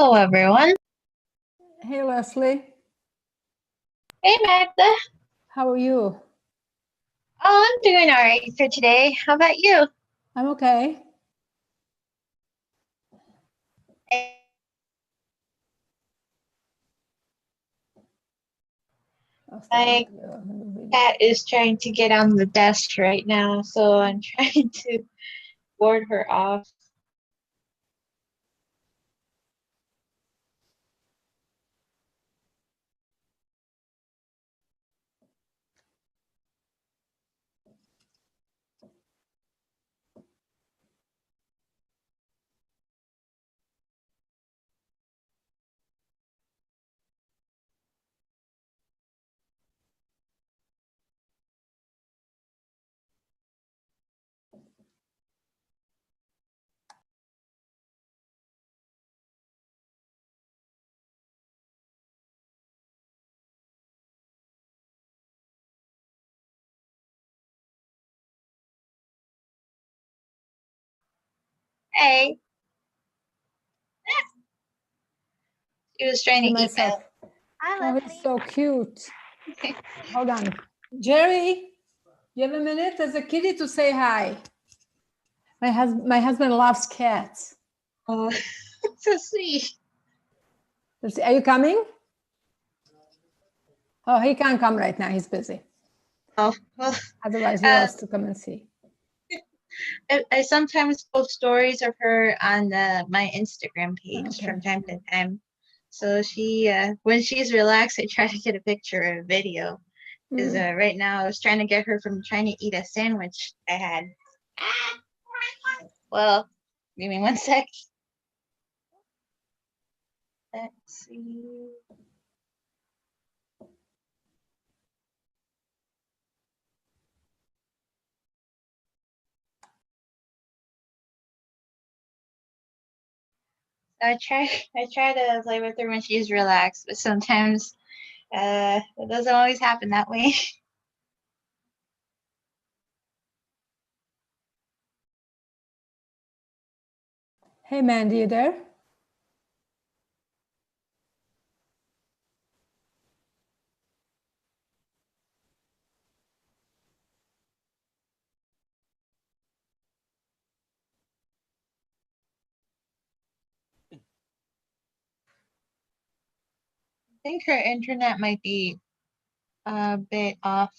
Hello, everyone. Hey, Leslie. Hey, Magda. How are you? Oh, I'm doing all right for today. How about you? I'm okay. My cat is trying to get on the desk right now, so I'm trying to ward her off. Hey. She was trying to eat myself. Hi, Oh, he's so cute. Hold on. Jerry, you have a minute? There's a kitty to say hi. My husband loves cats. Oh, so sweet. Are you coming? Oh, he can't come right now. He's busy. Oh, well. Otherwise, he wants to come and see. I sometimes post stories of her on my Instagram page from time to time. So she, when she's relaxed, I try to get a picture or a video. Because right now I was trying to get her from trying to eat a sandwich I had. Well, give me one sec. Let's see. I try to play with her when she's relaxed, but sometimes it doesn't always happen that way. Hey, Mandy, you there? I think her internet might be a bit off.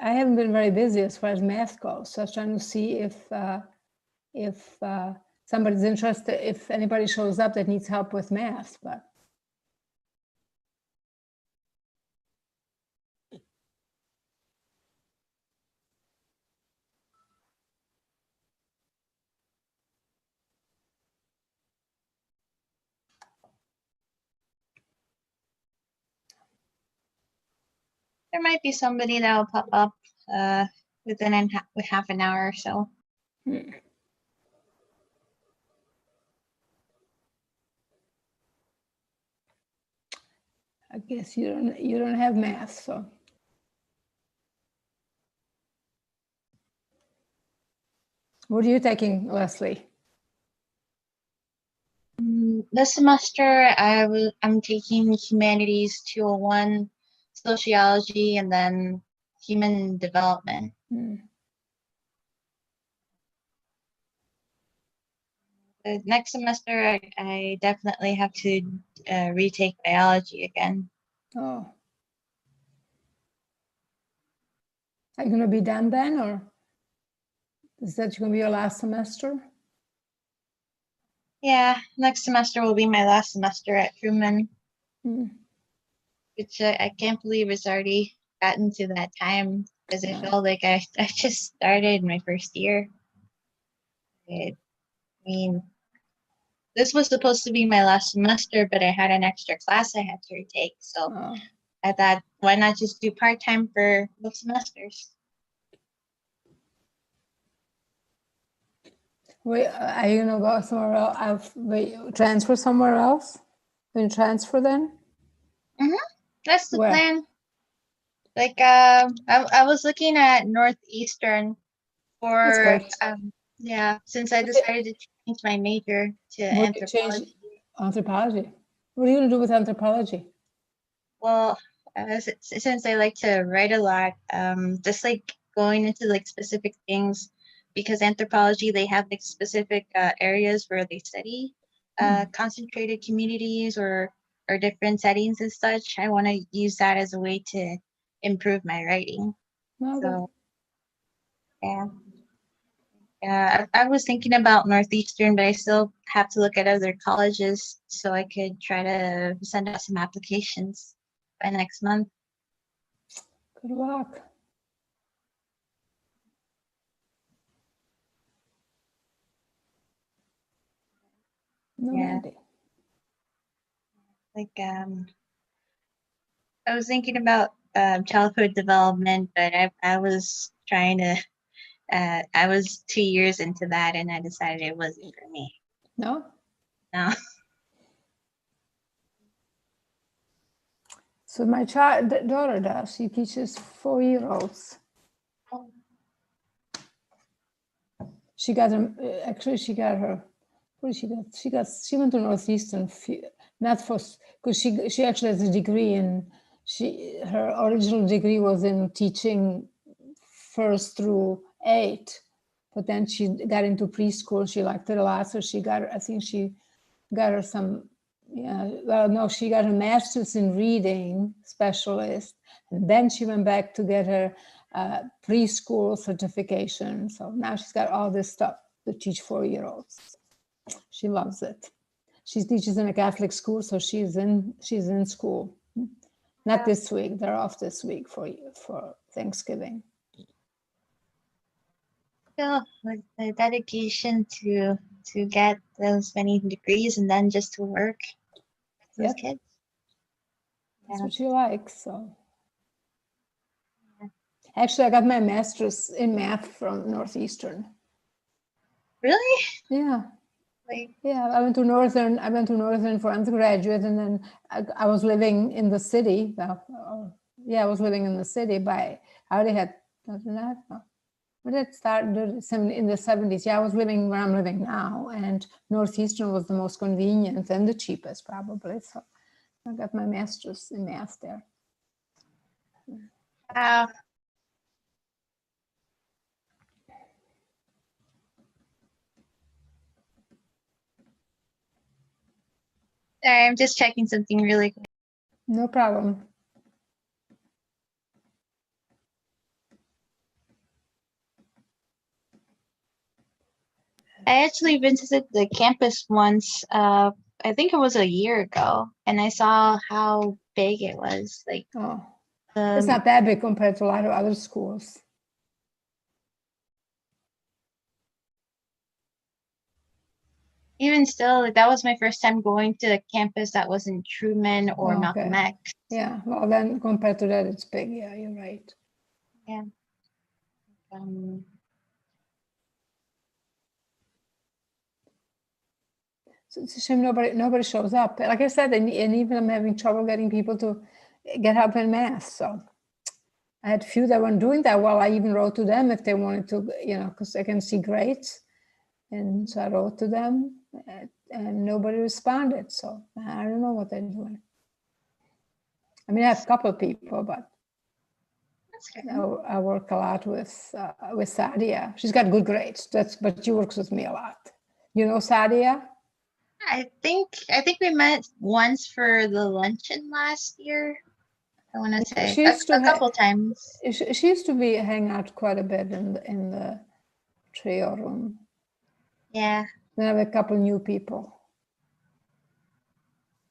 I haven't been very busy as far as math goes, so I was trying to see if somebody's interested, if anybody shows up that needs help with math, but. There might be somebody that will pop up within half an hour or so. I guess you don't have math, so. What are you taking, Leslie? This semester, I'm taking Humanities 201, Sociology, and then Human Development. The next semester, I definitely have to retake biology again. Oh. Are you going to be done then, or is that going to be your last semester? Yeah, next semester will be my last semester at Truman. Which I can't believe it's already gotten to that time, because I felt like I just started my first year. I mean, this was supposed to be my last semester, but I had an extra class I had to retake. So I thought, why not just do part-time for both semesters? Wait, are you gonna go somewhere else? Wait, transfer somewhere else? Then transfer then? That's the Where? plan. Like, I was looking at Northeastern That's for, great. yeah, since I What did, decided to change my major to what did you change? anthropology. Anthropology. What are you gonna do with anthropology? Well, since I like to write a lot, just like going into like specific things, because anthropology, they have like specific areas where they study concentrated communities or different settings and such. I want to use that as a way to improve my writing. No, but So yeah. Yeah, I was thinking about Northeastern, but I still have to look at other colleges so I could try to send out some applications by next month. good luck. No, Yeah, Mandy. like I was thinking about childhood development, but I was trying to I was 2 years into that and I decided it wasn't for me. No? No. So my daughter does. She teaches 4-year-olds. She got actually she got her. What did she get? She went to Northeastern, not for because she actually has a degree in her original degree was in teaching first through 8, but then she got into preschool. She liked it a lot, so she got I think she got her some. Yeah, well, no, she got her master's in reading specialist, and then she went back to get her preschool certification. So now she's got all this stuff to teach 4-year-olds. She loves it. She teaches in a Catholic school, so she's in school. Not this week; they're off this week for Thanksgiving. Still, with the dedication to get those many degrees and then just to work with those Yep, kids. that's Yeah. what she likes. So actually, I got my master's in math from Northeastern. Really? Yeah. Like, Yeah, I went to Northern for undergraduate, and then I was living in the city. Yeah, I was living in the city I already had, when did it start? In the 70s. Yeah, I was living where I'm living now, and Northeastern was the most convenient and the cheapest probably. So I got my master's in math there. wow. Sorry, I'm just checking something really quick. No problem. I actually visited the campus once, I think it was a year ago, and I saw how big it was. Like, Oh, it's not that big compared to a lot of other schools. even still, like, that was my first time going to a campus that wasn't Truman or Oh, Malcolm okay. X. Yeah, well then compared to that, it's big. Yeah, you're right. Yeah. Um, So it's a shame nobody shows up. Like I said, and even I'm having trouble getting people to get help in math. So I had few that weren't doing that well. I even wrote to them if they wanted to, because I can see grades. And so I wrote to them, and nobody responded. So I don't know what they're doing. I mean, I have a couple of people, but that's good. I work a lot with Sadia. She's got good grades. But she works with me a lot. You know Sadia? I think we met once for the luncheon last year. I want to say She used to a couple times. she used to hang out quite a bit in the trio room. Yeah. Then I have a couple new people,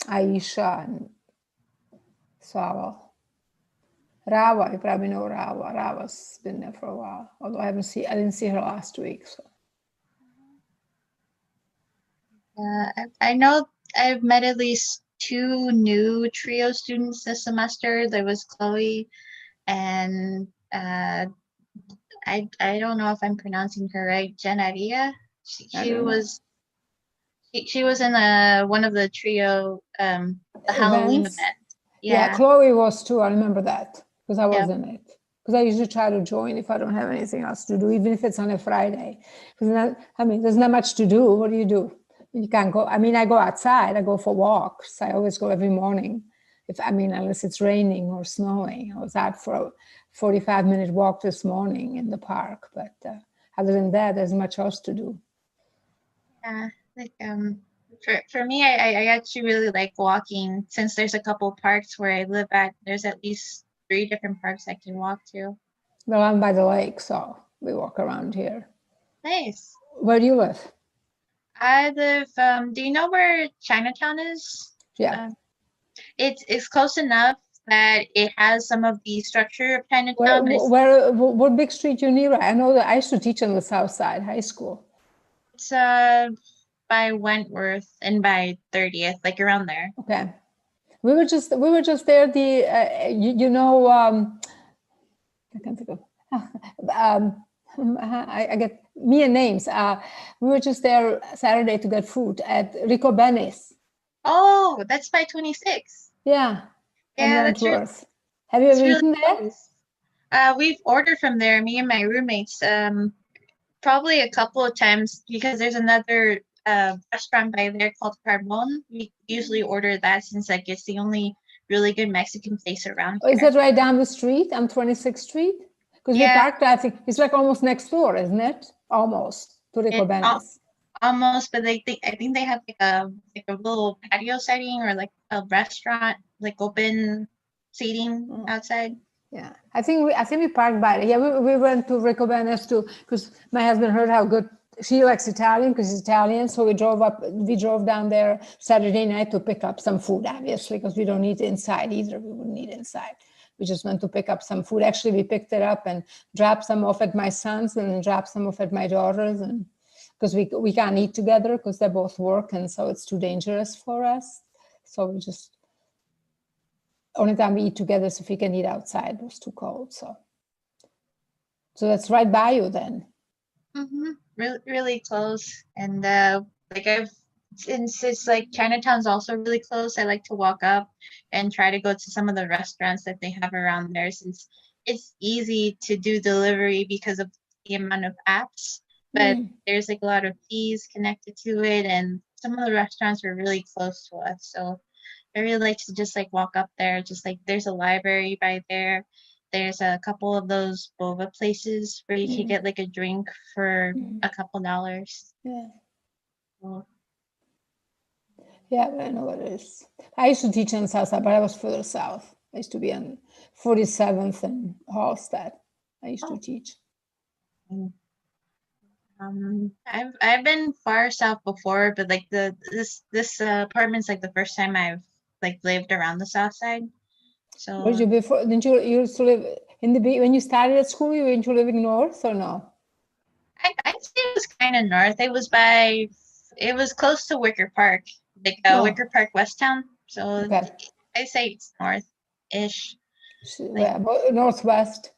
Aisha and Sawal. Rawa, you probably know Rawa. Rawa's been there for a while, although I didn't see her last week. So I know I've met at least two new trio students this semester. There was Chloe and I don't know if I'm pronouncing her right, Jenaria. I She don't know. was she was in one of the trio the Halloween Events. event. Yeah, Yeah. Chloe was too. I remember that because I was Yeah. in it. Because I usually try to join if I don't have anything else to do, even if it's on a Friday. Because there's not much to do. What do? You can't go. I mean, I go outside. I go for walks. I always go every morning. Unless it's raining or snowing. I was out for a 45-minute walk this morning in the park. But other than that, there's much else to do. Yeah. Like for me, I actually really like walking since there's a couple parks where I live at. There's at least 3 different parks I can walk to. Well, I'm by the lake, so we walk around here. Nice. Where do you live? I live. Do you know where Chinatown is? Yeah. It's close enough that it has some of the structure of Where, Chinatown, but what big street you near? I know that I used to teach on the South Side High School. it's by Wentworth and by 30th, like around there. Okay. We were just there. I can't think of. I get me and names. We were just there Saturday to get food at Rico Benny's. Oh, that's by 26. Yeah, and Yeah, Wentworth. Have you that's ever really eaten there? close. We've ordered from there, me and my roommates, probably a couple of times because there's another restaurant by there called Carbon. We usually order that since like it's the only really good Mexican place around Oh, is here. that right down the street on 26th Street? Because we Yeah, parked, I think it's like almost next door, isn't it? Almost to Rico it Benny's. almost, but I think they have like a little patio setting or like a restaurant, like open seating outside. Yeah, I think we parked by it. Yeah, we went to Rico Benny's too because my husband heard how good she likes Italian because he's Italian. So we drove down there Saturday night to pick up some food, obviously, because we don't eat inside either. We wouldn't eat inside. We just went to pick up some food. Actually, we picked it up and dropped some off at my son's and dropped some off at my daughter's, and because we can't eat together because they both work, and so it's too dangerous for us. So we just only time we eat together is if we can eat outside. It was too cold, so that's right by you then. Mm-hmm. Really, really close. And like since it's like Chinatown's also really close, I like to walk up and try to go to some of the restaurants that they have around there since it's easy to do delivery because of the amount of apps. But there's like a lot of fees connected to it, and some of the restaurants are really close to us. So I really like to just like walk up there. Just like there's a library by there. There's a couple of those boba places where you can get like a drink for a couple dollars. Yeah. Well, Yeah, I know what it is. I used to teach in South Side, but I was further south. I used to be on 47th and Hallstatt. I used to teach. I've been far south before, but like this apartment's like the first time I've like lived around the south side. Where did you So before? Didn't you used to live in when you started at school? You were into living north or no? I'd say it was kind of north. It was close to Wicker Park, like No. Wicker Park West Town. So Okay. I'd say it's north-ish, like Yeah, northwest.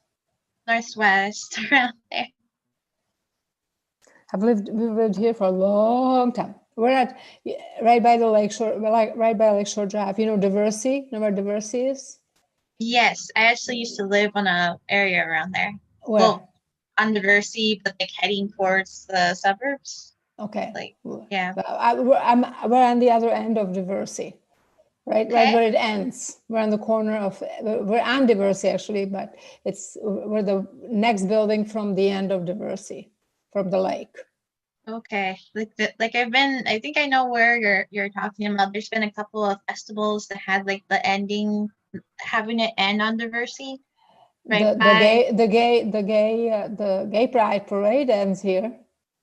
northwest around there. We've lived here for a long time. We're at right by the lakeshore, like right by Lakeshore Drive. You know Diversey? Know where Diversey is? Yes, I actually used to live on a area around there. Where? Well, on Diversey, but like heading towards the suburbs. Okay. Like, yeah. We're on the other end of Diversey, right Okay. where it ends. We're on the corner of, we're on Diversey actually, but we're the next building from the end of Diversey, from the lake. Okay. I think I know where you're talking about. There's been a couple of festivals that had like having it end on Diversey. Right by The gay pride parade ends here.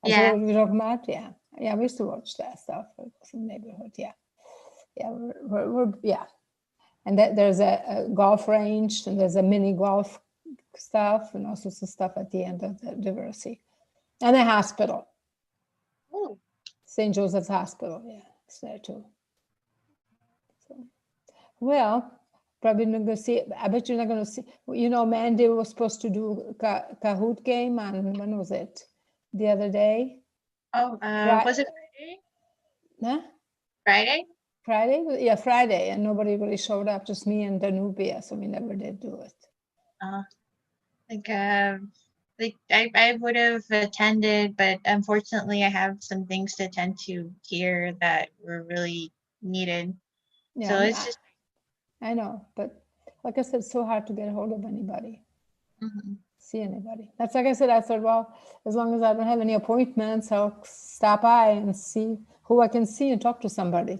That's yeah. what we're talking about. Yeah, we used to watch that stuff. It was in the neighborhood. Yeah, yeah. And there's a golf range, and there's a mini golf stuff, and all sorts of stuff at the end of the Diversey, and a hospital. Oh. St. Joseph's Hospital. Yeah, it's there too. So, well, probably not going to see. I bet you're not going to see. You know, Mandy was supposed to do Kahoot game on, when was it? The other day. Oh, was it Huh? Friday? Friday? Yeah, Friday, and nobody really showed up, just me and Danubia, so we never did do it. Uh, like, I would have attended, but unfortunately, I have some things to attend to here that were really needed. So it's Yeah, just, I know, but like I said, it's so hard to get a hold of anybody, mhm. see anybody. That's like I said, I thought, well, as long as I don't have any appointments, I'll stop by and see who I can see and talk to somebody.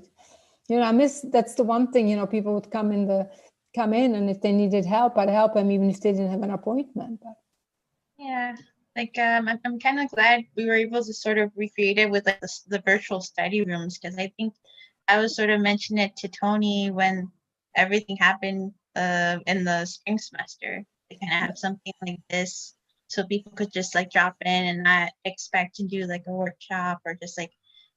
You know, I miss, that's the one thing, you know, people would come in and if they needed help, I'd help them even if they didn't have an appointment. But Yeah, like I'm kind of glad we were able to sort of recreate it with like the virtual study rooms, because I think I was sort of mentioning it to Tony when everything happened in the spring semester. To kind of have something like this so people could just like drop in and not expect to do like a workshop or just like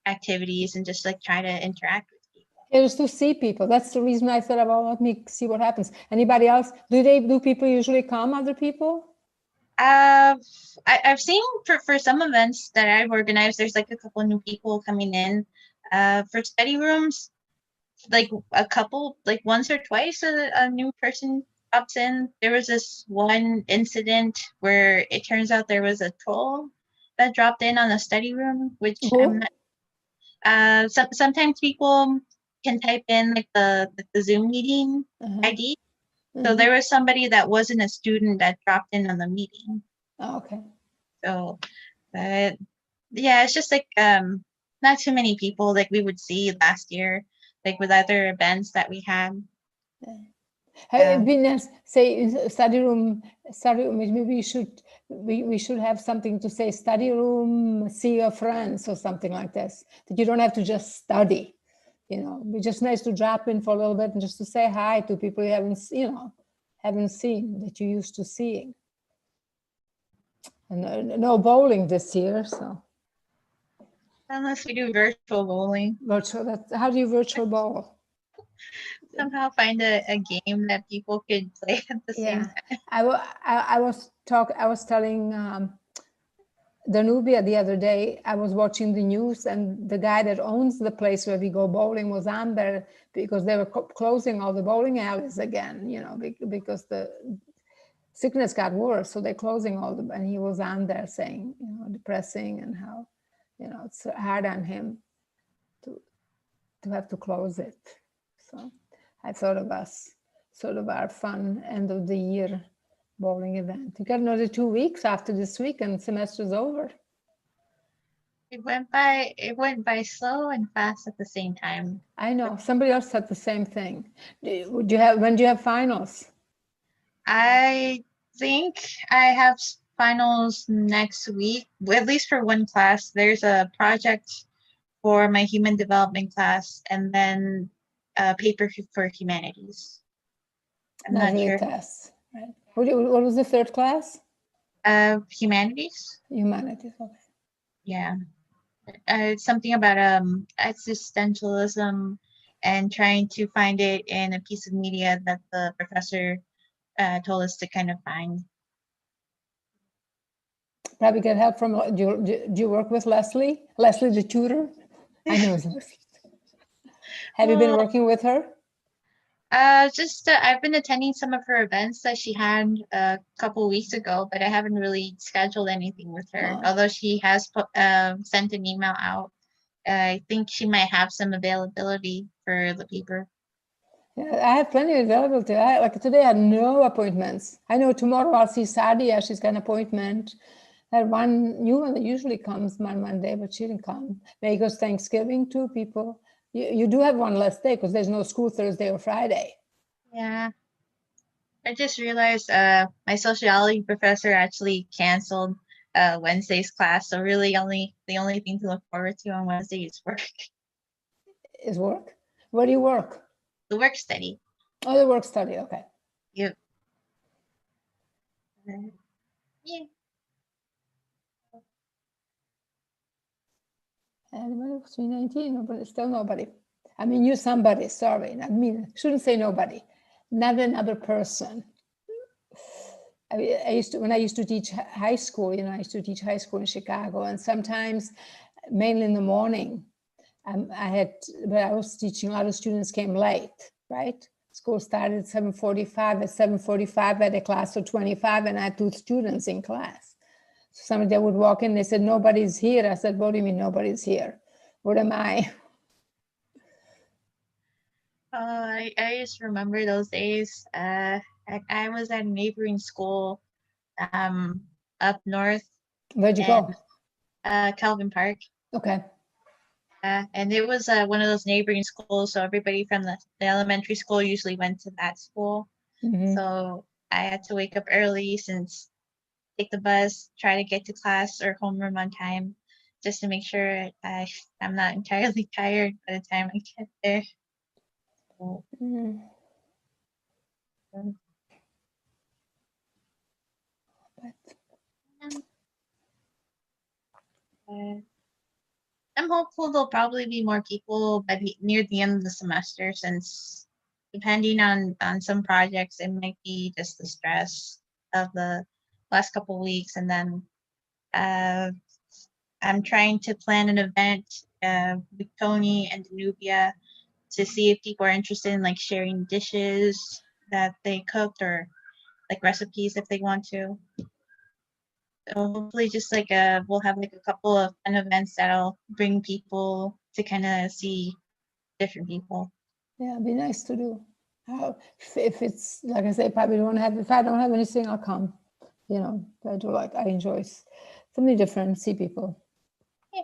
activities and just like try to interact with people. yeah, just to see people. That's the reason I thought about let me see what happens. Anybody else? Do people usually come, other people? I've seen for some events that I've organized, there's like a couple of new people coming in. For study rooms, like a couple, like once or twice, a new person pops in. There was this one incident where it turns out there was a troll that dropped in on the study room, which I'm Who? not. Sometimes people can type in like the Zoom meeting Uh-huh. ID. So Uh-huh. there was somebody that wasn't a student that dropped in on the meeting. Oh, okay. So, but yeah, it's just like not too many people like we would see last year, like with other events that we had. It'd be nice, say in study room, maybe we should have something to say study room, see your friends or something like this. That you don't have to just study. You know, it's just nice to drop in for a little bit and just to say hi to people you haven't seen that you used to seeing. And no bowling this year, so Unless we do virtual bowling, virtual. How do you virtual bowl? somehow find a game that people could play at the same Yeah, time. I was telling Danubia the other day. I was watching the news, and the guy that owns the place where we go bowling was on there because they were closing all the bowling alleys again. You know, because the sickness got worse, so they're closing all the. And he was on there saying, you know, depressing and how, you know, it's hard on him to have to close it. So I thought of us, sort of our fun end of the year bowling event. We got another 2 weeks after this week and semester's over. It went by slow and fast at the same time. I know somebody else said the same thing. When do you have finals? I think I have finals next week, at least for one class. There's a project for my human development class, and then a paper for humanities. I'm Not not really sure. tests, right? What was the third class? Humanities? Humanities. Okay. Yeah. It's something about existentialism and trying to find it in a piece of media that the professor told us to kind of find. Probably get help from. Do you work with Leslie? Leslie, the tutor. I know Leslie. Have you been Well, working with her? just I've been attending some of her events that she had a couple weeks ago, but I haven't really scheduled anything with her. Oh. Although she has sent an email out, I think she might have some availability for the paper. Yeah, I have plenty available to. Like today, I had no appointments. I know tomorrow I'll see Sadia. She's got an appointment. I had one new one that usually comes on Monday, but she didn't come. Maybe because Thanksgiving too, people. You do have one less day because there's no school Thursday or Friday. Yeah. I just realized my sociology professor actually canceled Wednesday's class, so really only the only thing to look forward to on Wednesday is work. Is work? Where do you work? The work study. Oh, the work study. Okay. Yep. Yeah. Anybody else? 2019? Nobody. Still nobody. I mean, you somebody. Sorry. I mean, shouldn't say nobody. Not another person. I used to, when I used to teach high school, you know, I used to teach high school in Chicago, and sometimes mainly in the morning. But I was teaching, a lot of students came late, right? School started at 7:45. At 7:45, I had a class of 25, and I had 2 students in class. So somebody would walk in, they said, nobody's here. I said, what do you mean nobody's here? What am I? I just remember those days. I was at a neighboring school up north, Where'd you and go? Calvin Park. Okay. And it was one of those neighboring schools, so everybody from the elementary school usually went to that school. Mhm. So I had to wake up early, since take the bus, try to get to class or homeroom on time, just to make sure I'm not entirely tired by the time I get there. So, Mhm. um, But and, uh, I'm hopeful there'll probably be more people by near the end of the semester, since depending on some projects, it might be just the stress of the last couple weeks, and then uh, I'm trying to plan an event with Tony and Danubia to see if people are interested in like sharing dishes that they cooked, or like recipes if they want to. So hopefully just like we'll have like a couple of fun events that'll bring people to kind of see different people. yeah, it'd be nice to do. If it's, like I say, probably don't have, if I don't have anything, I'll come. You know, I enjoy something different, see people. Yeah.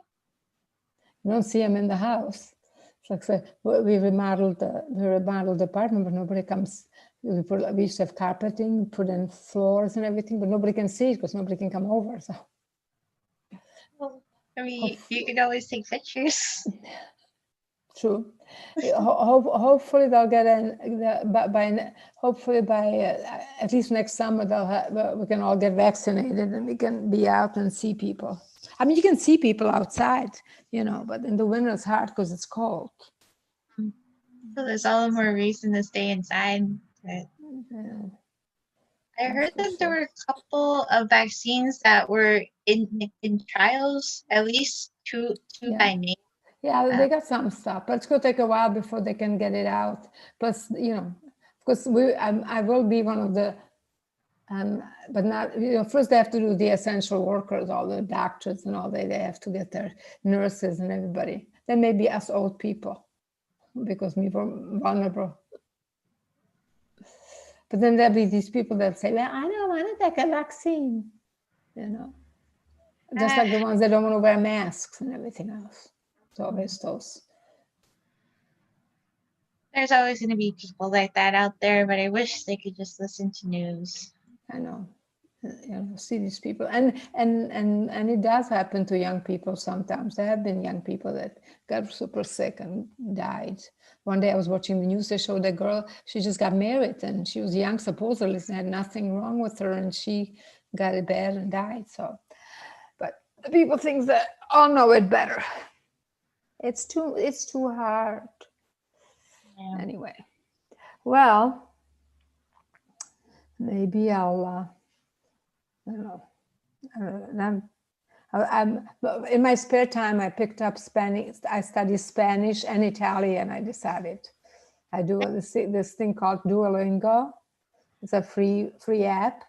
You don't see them in the house. It's like, say, we remodeled the apartment, but nobody comes. We used to have carpeting, put in floors and everything, but nobody can see it because nobody can come over. So Well, I mean, you could always take pictures. true. Hopefully they'll get in hopefully by at least next summer we can all get vaccinated and we can be out and see people. I mean, you can see people outside, you know, but in the winter it's hard because it's cold. So there's all the more reason to stay inside. But Yeah, I that's heard for that there sure. were a couple of vaccines that were in trials, at least two Yeah. by name. Yeah, they got some stuff, but it's going to take a while before they can get it out. Plus, you know, because I will be one of the, but not, you know, first they have to do the essential workers, all the doctors and all they have to get their nurses and everybody. Then maybe us old people, because we were vulnerable. But then there'll be these people that say, well, I don't want to take a vaccine, you know, just like the ones that don't want to wear masks and everything else. It's always those. There's always going to be people like that out there, but I wish they could just listen to news. I know, you know, see these people, and it does happen to young people sometimes. There have been young people that got super sick and died. One day I was watching the news. They showed a girl. She just got married, and she was young, supposedly, and had nothing wrong with her, and she got it bad and died. So, but the people think that all know it better. It's too hard. Yeah. Anyway, well, maybe I don't know. In my spare time, I picked up Spanish. I study Spanish and Italian. I decided I do this thing called Duolingo. It's a free app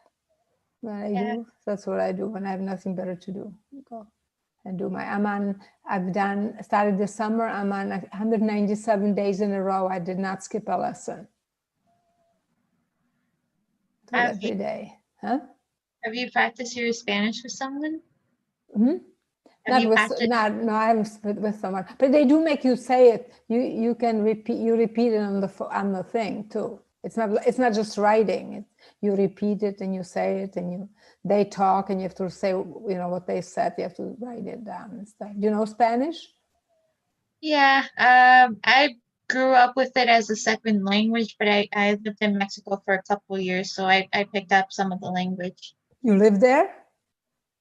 that I do. That's what I do when I have nothing better to do. Go and do my. Started this summer. I'm on 197 days in a row. I did not skip a lesson. Do it every day, huh? Have you practiced your Spanish with someone? Hmm? Have you practiced? No, I haven't with someone, but they do make you say it. You can repeat it on the thing too. It's not just writing. You repeat it and you say it, and they talk and you have to say, you know, what they said. You have to write it down and stuff. Do you know Spanish? Yeah. I grew up with it as a second language, but I lived in Mexico for a couple years, so I picked up some of the language. You live there?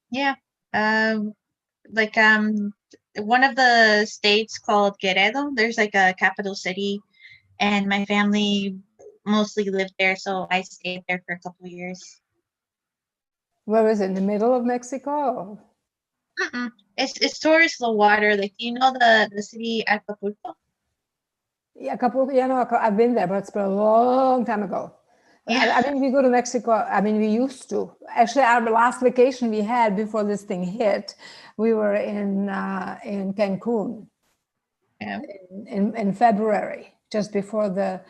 Yeah. Like one of the states called Guerrero, there's like a capital city, and my family mostly lived there, so I stayed there for a couple years. Where is it? In the middle of Mexico? Mm-mm. It's towards the water. Like, do you know the city Acapulco? Yeah, you know, I've been there, but it's been a long time ago. Yeah. I mean, we go to Mexico. I mean, we used to. Actually, our last vacation we had before this thing hit, we were in Cancun Yeah. in February, just before the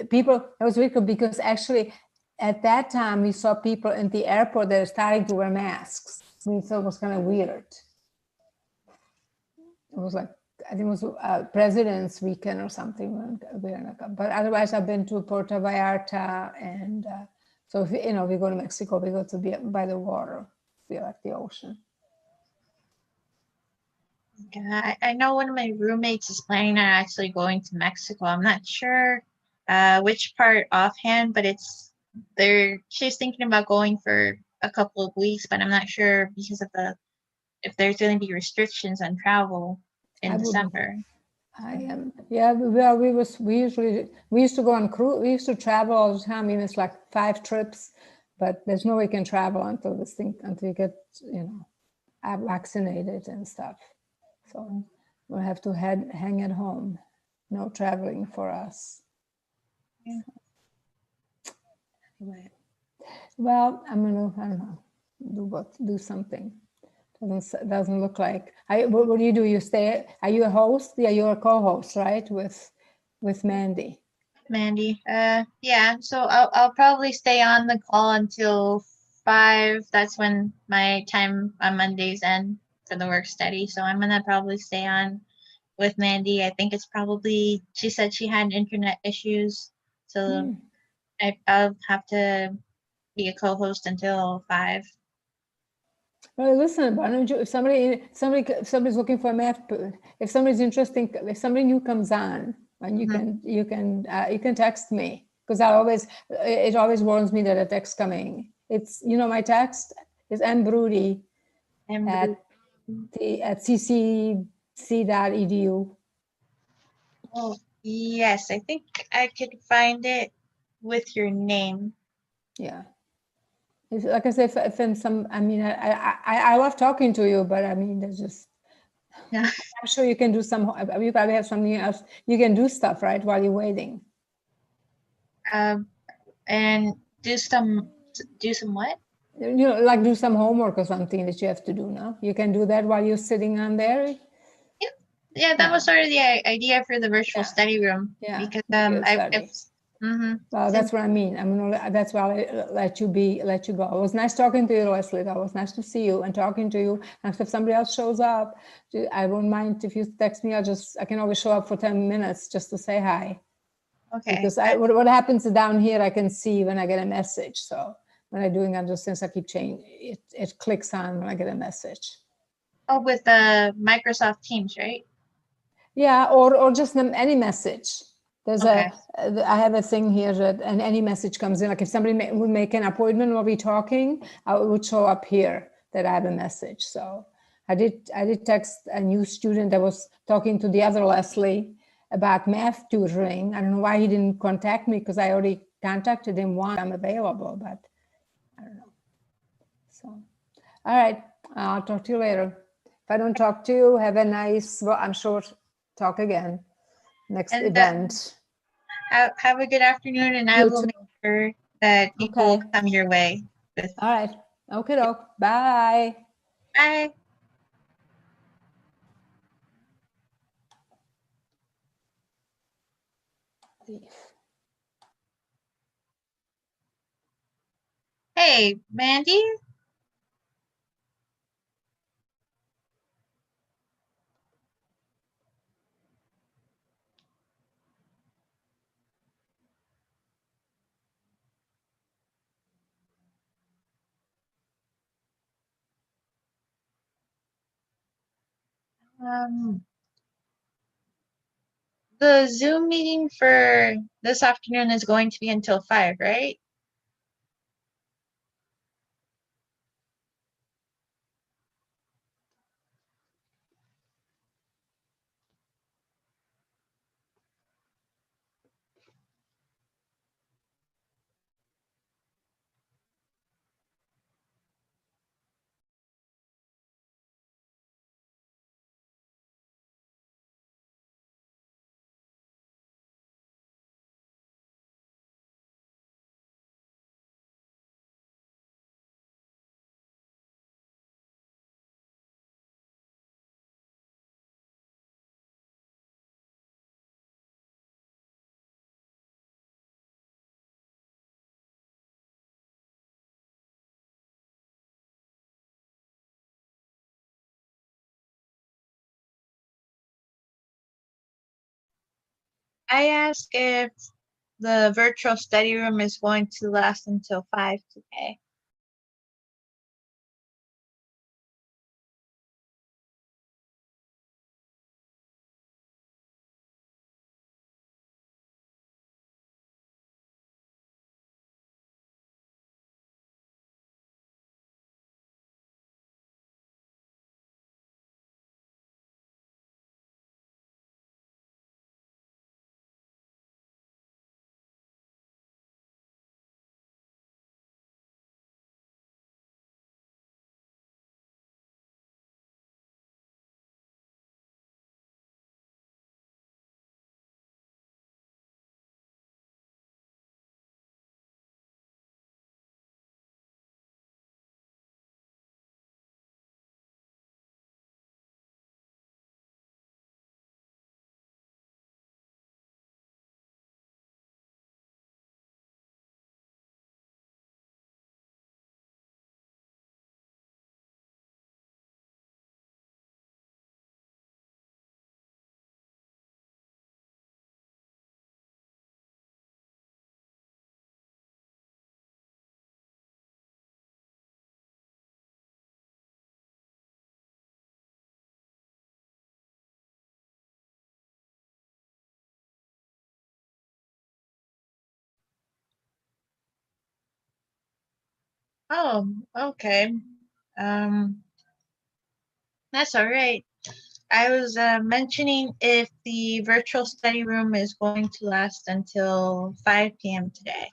people. It was weird because actually, at that time, we saw people in the airport that are starting to wear masks. We thought it was kind of weird. It was like, I think it was President's Weekend or something. But otherwise, I've been to Puerto Vallarta, and so if you know, we go to Mexico, we go to be by the water, we like the ocean. Yeah, I know one of my roommates is planning on actually going to Mexico. I'm not sure which part offhand, but she's thinking about going for a couple of weeks, but I'm not sure because of the if there's going to be restrictions on travel in I wouldn't. December. I am. Yeah, well, we used to go on cruise. We used to travel all the time. I mean, it's like 5 trips, but there's no way you can travel until you get vaccinated and stuff. So we'll have to hang at home. No traveling for us. Yeah. Anyway, well, I don't know, do something. Doesn't look like. What do? You stay? Are you a host? Yeah, you're a co-host, right? With Mandy. Mandy. Yeah. So I'll probably stay on the call until 5. That's when my time on Mondays end for the work study. So I'm gonna probably stay on with Mandy. I think it's probably she said she had internet issues, so I'll have to be a co-host until 5. Well, listen, why don't you? If somebody's looking for a math, if somebody's interesting, if somebody new comes on, and you can text me because it always warns me that a text coming. It's my text is mbroody And at ccc.edu. oh yes, I think I could find it with your name. Yeah. Like I said, if in some, I mean, I love talking to you, but I mean, there's just, Yeah. I'm sure you can do you probably have something else. You can do stuff, right, while you're waiting. And do some what? Like do some homework or something that you have to do now. You can do that while you're sitting on there. Yeah, that was sort of the idea for the virtual Yeah. study room Yeah, because video I've study. Well, since that's what I mean. That's why I let you go. It was nice talking to you, Leslie. That was nice to see you and talking to you. And if somebody else shows up, I won't mind if you text me. I can always show up for 10 minutes just to say hi. okay. Because what happens down here, I can see when I get a message. So when I'm doing other things, I keep changing. It clicks on when I get a message. Oh, with Microsoft Teams, right? Yeah, or just any message. Okay. I have a thing here that and any message comes in. Like if somebody would make an appointment while we're talking, it would show up here that I have a message. So I did text a new student that was talking to the other Leslie about math tutoring. I don't know why he didn't contact me because I already contacted him once. I'm available, but I don't know. So, all right, I'll talk to you later. If I don't talk to you, have a nice. Well, I'm sure talk again next And event. have a good afternoon, and I You will too. make sure that people Okay. come your way. All right. Okay, doke. Bye. Bye. Hey, Mandy. Um, the Zoom meeting for this afternoon is going to be until 5, right? I asked if the virtual study room is going to last until 5 today. Oh, okay. Um, that's all right. I was mentioning if the virtual study room is going to last until 5 p.m. today.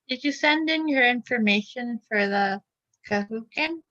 Did you send in your information for the Kahooken?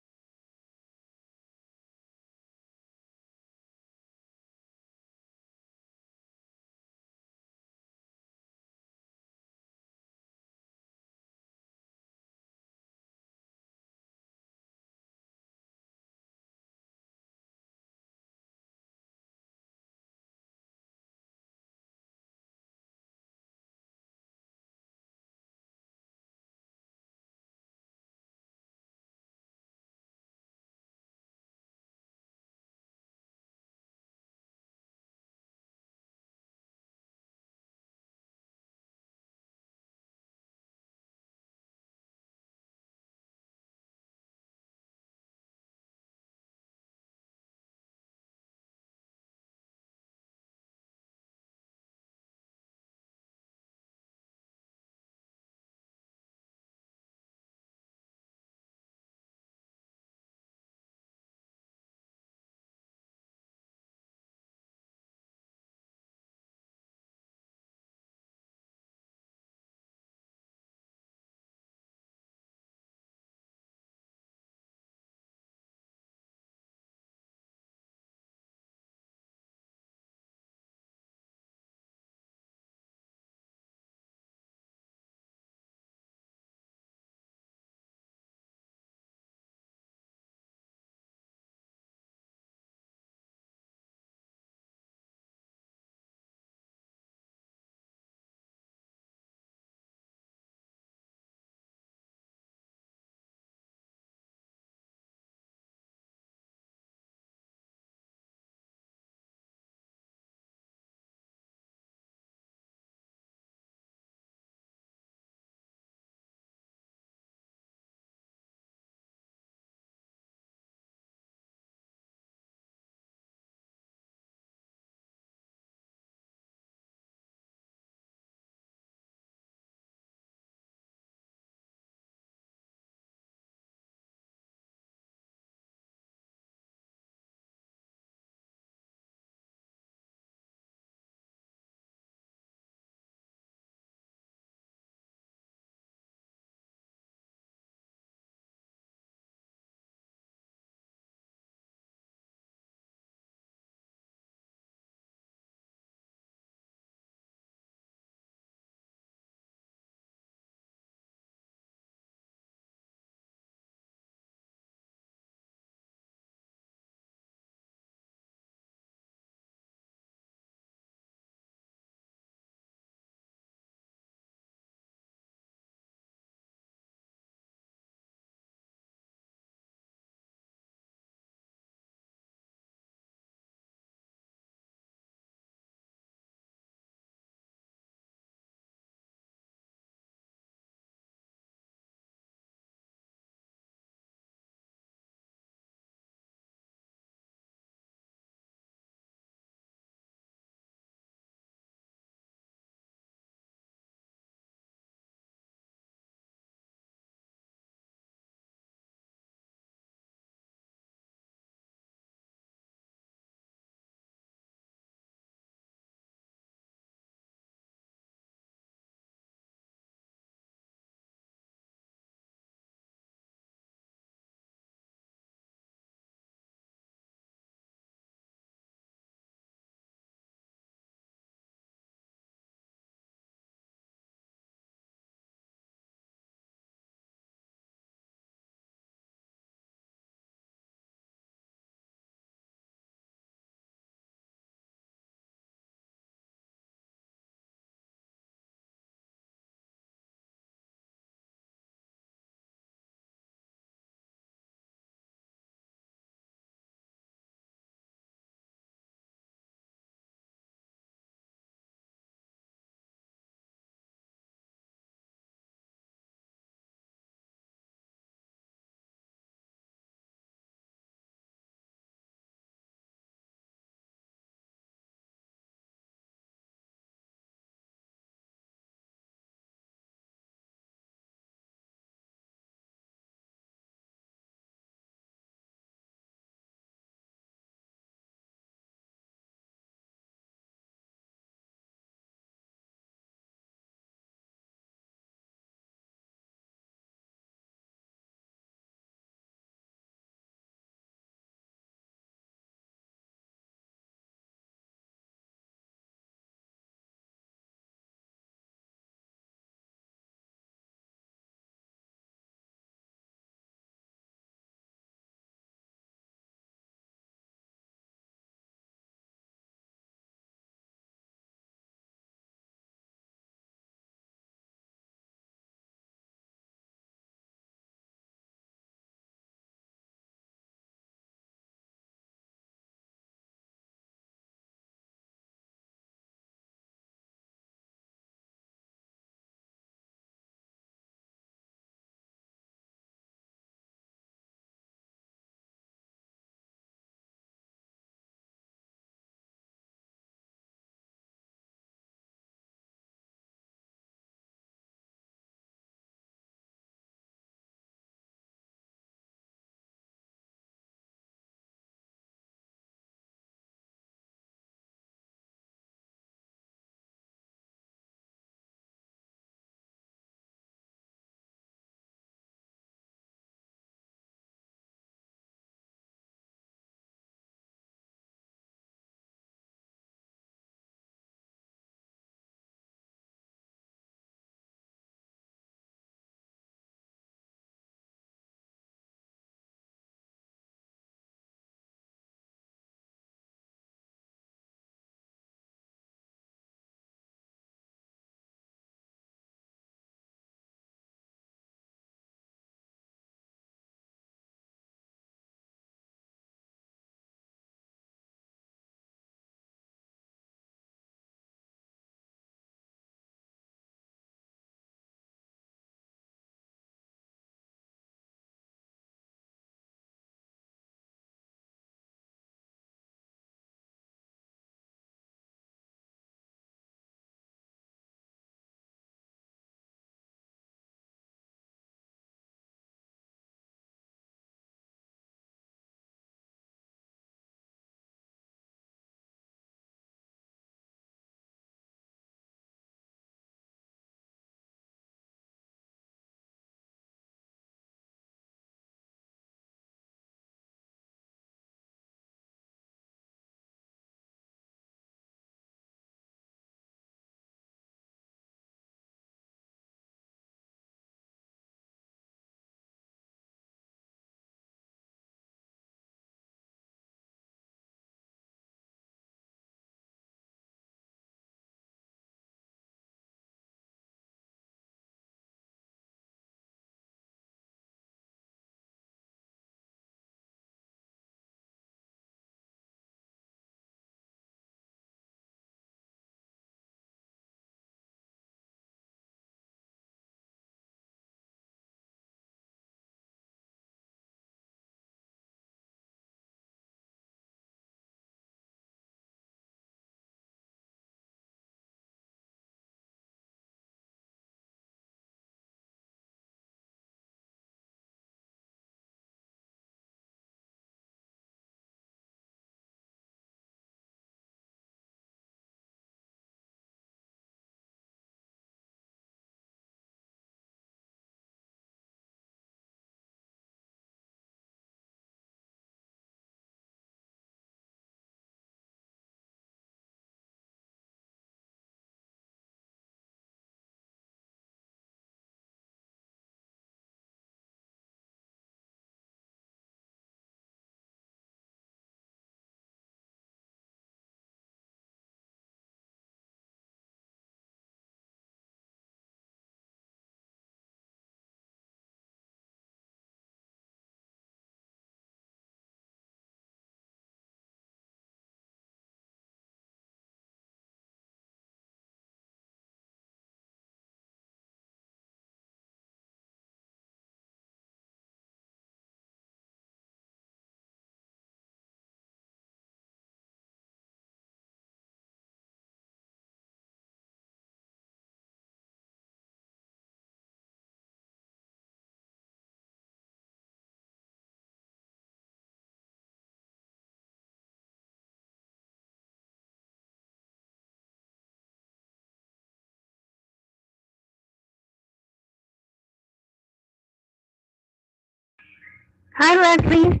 Hi, Leslie.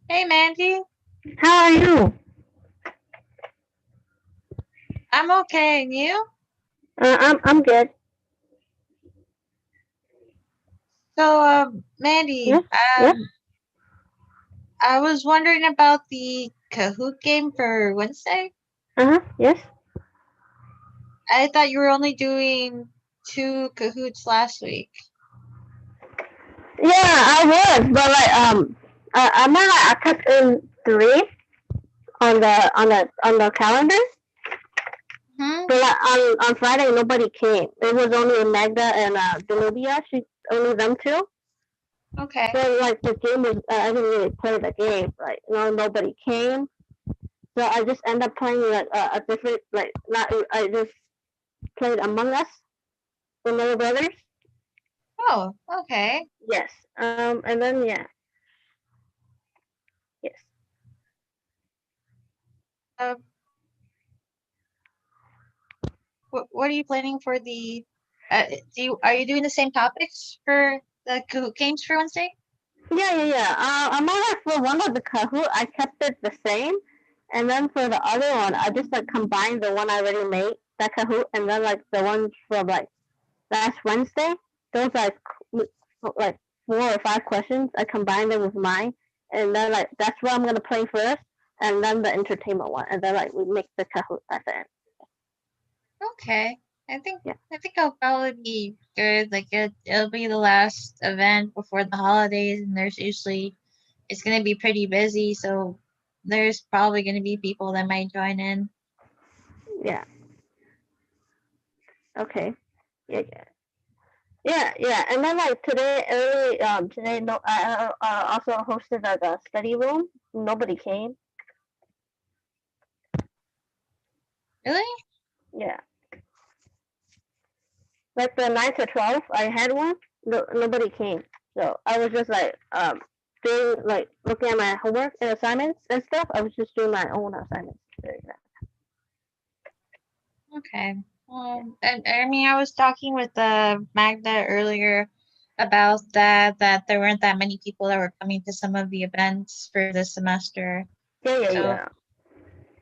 Hey, Mandy. How are you? I'm okay. And you? I'm good. So, Mandy, Yes, yes. I was wondering about the Kahoot game for Wednesday. Yes. I thought you were only doing 2 Kahoots last week. Yeah, I was, but like I'm not like I kept in 3 on the calendar, Hmm. but like on Friday nobody came. It was only Magda and Denubia. She only them two. Okay. So like the game was I didn't really play the game. Like nobody came. So I just end up playing like a different like not I just played Among Us with my brothers. Oh, okay. Yes. And then yeah. Yes. Uh, what are you planning for the? Are you doing the same topics for the Kahoot games for Wednesday? Yeah. I'm on like for one of the Kahoot, I kept it the same, and then for the other one, I just like combined the one I already made that Kahoot, and then like the ones from like last Wednesday. Those like 4 or 5 questions. I combined them with mine, and then like that's what I'm gonna play first, and then the entertainment one, and then like we make the Kahoot at the end. Okay. I think Yeah. I think I'll probably be good. Like it'll be the last event before the holidays, and there's usually it's gonna be pretty busy, so there's probably gonna be people that might join in. Yeah. Okay. Yeah. Yeah, and then like today early today no I also hosted like a study room. Nobody came. Really? Yeah, like the 9 to 12, I had one. Nobody came, so I was just like doing like looking at my homework and assignments and stuff. I was just doing my own assignments. Okay. And I mean, I was talking with Magda earlier about that there weren't that many people that were coming to some of the events for this semester. So, Yeah.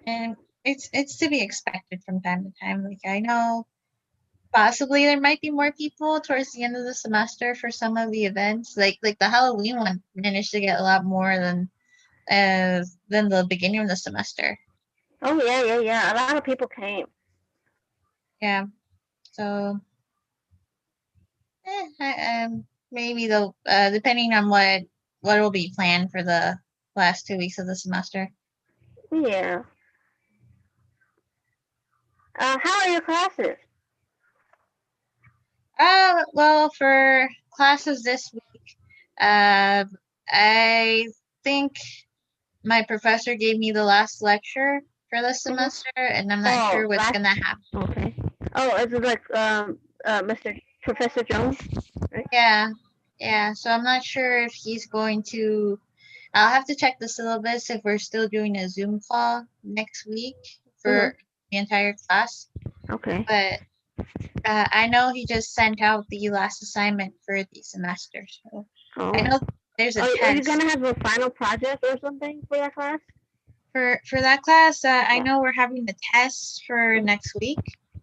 and it's to be expected from time to time. Like I know possibly there might be more people towards the end of the semester for some of the events. Like the Halloween one managed to get a lot more than the beginning of the semester. Oh yeah. A lot of people came. Yeah. So maybe they'll depending on what will be planned for the last 2 weeks of the semester. Yeah. How are your classes? Well, for classes this week, I think my professor gave me the last lecture for the Mm-hmm. semester, and I'm not Oh, sure what's last. gonna happen. Okay. Oh, is it like Mr. Professor Jones? Right? Yeah, yeah. So I'm not sure if he's going to. I'll have to check the syllabus if we're still doing a Zoom call next week Mm-hmm. for the entire class. Okay. But I know he just sent out the last assignment for the semester. So I Oh. know there's a Are you test gonna have a final project or something for that class? for that class. I Yeah. know we're having the test for next week.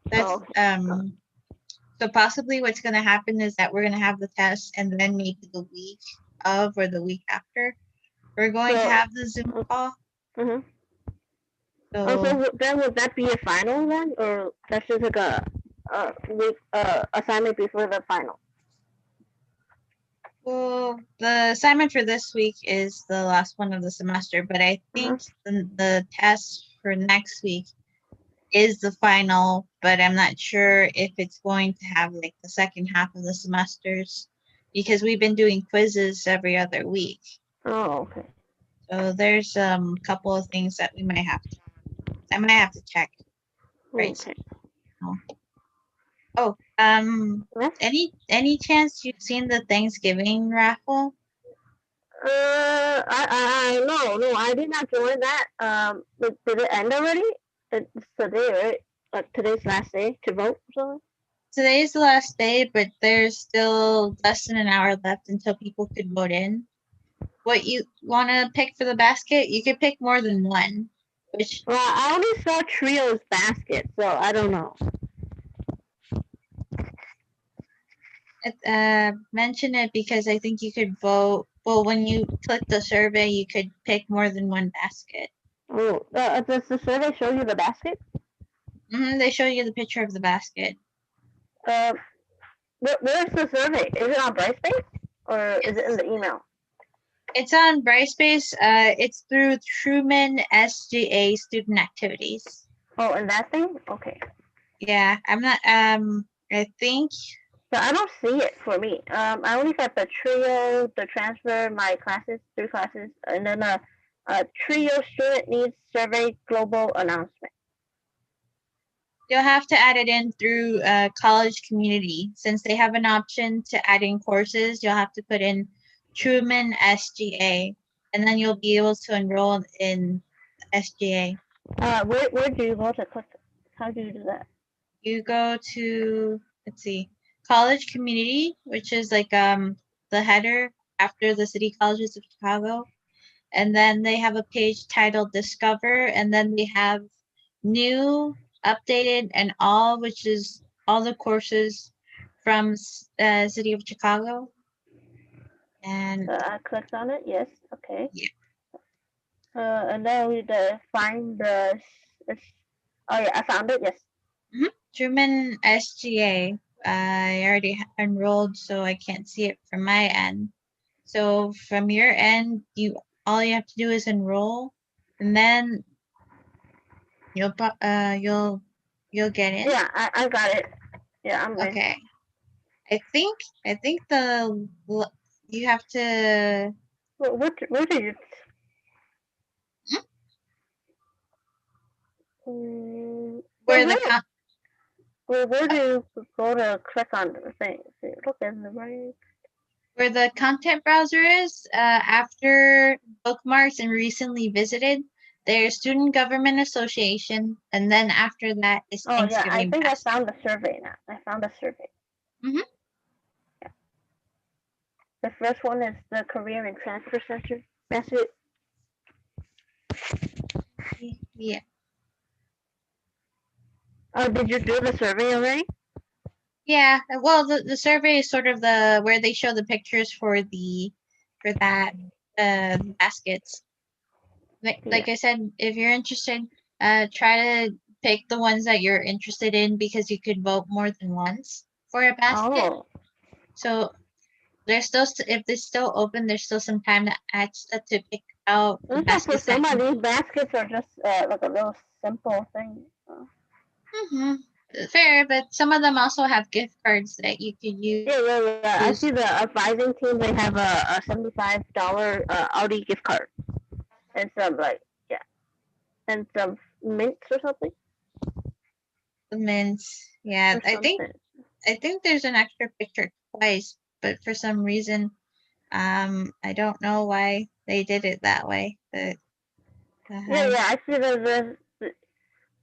That's Oh. so possibly what's gonna happen is that we're gonna have the test and then maybe the week of or the week after we're going to So. have the Zoom call. Mm-hmm. Oh, So so then would that be a final then, or that's just like a week assignment before the final? well, the assignment for this week is the last one of the semester, but I Uh-huh. think the test for next week is the final, but I'm not sure if it's going to have like the second half of the semesters because we've been doing quizzes every other week. Oh, okay. So there's a couple of things that I might have to check right Okay. now. Oh, Yes. any chance you've seen the Thanksgiving raffle? No, I did not join that. Did it end already? It's today, right? Like today's last day to vote or something? today's the last day, but there's still less than an hour left until people could vote in. What you want to pick for the basket? You could pick more than one. Which Well, I only saw Trio's basket, so I don't know. mention it because I think you could vote. Well, when you click the survey, you could pick more than one basket. Oh, does the survey show you the basket? They show you the picture of the basket. Where's the survey? Is it on Brightspace or is it in the email? It's on Brightspace. It's through Truman SGA Student Activities. Oh, and that thing? Okay. Yeah, I'm not. I think. So I don't see it for me. I only got the trio, the transfer, my classes, 3 classes, and then a trio student needs survey global announcement. You'll have to add it in through college community. Since they have an option to add in courses, you'll have to put in Truman SGA, and then you'll be able to enroll in SGA. Where do you go to click? How do you do that? You go to, let's see, college community, which is like the header after the City Colleges of Chicago. And then they have a page titled Discover, and then they have new, updated, and all, which is all the courses from City of Chicago. And I clicked on it. Yes. Okay. Yeah. And then we find the. Oh yeah, I found it. Yes. Truman SGA. I already enrolled, so I can't see it from my end. So from your end, all you have to do is enroll, and then you'll get in. Yeah, I got it. Yeah, I'm in. Okay. I think you have to. Where did you? Where the con- Where do you go to click on the thing? See, look in the right. where the content browser is, after bookmarks and recently visited, there's Student Government Association, and then after that is Oh yeah, I Thanksgiving think Basket. I found the survey now. I found the survey. Mhm. Yeah. The first one is the Career and Transfer Center. That's it. Yeah. Oh, did you do the survey already? Yeah. Well, the survey is sort of the where they show the pictures for that baskets. Like I said, if you're interested, try to pick the ones that you're interested in because you could vote more than once for a basket. Oh. So there's still, if they're still open, there's still some time to pick out the Looks like for baskets that some of these baskets are just like a little simple thing. Fair, but some of them also have gift cards that you could use. Yeah. I see the advising team. They have a $75 Audi gift card and some and some mints or something. The mints. Yeah, Or something. I think there's an extra picture twice, but for some reason, I don't know why they did it that way. But Yeah. I see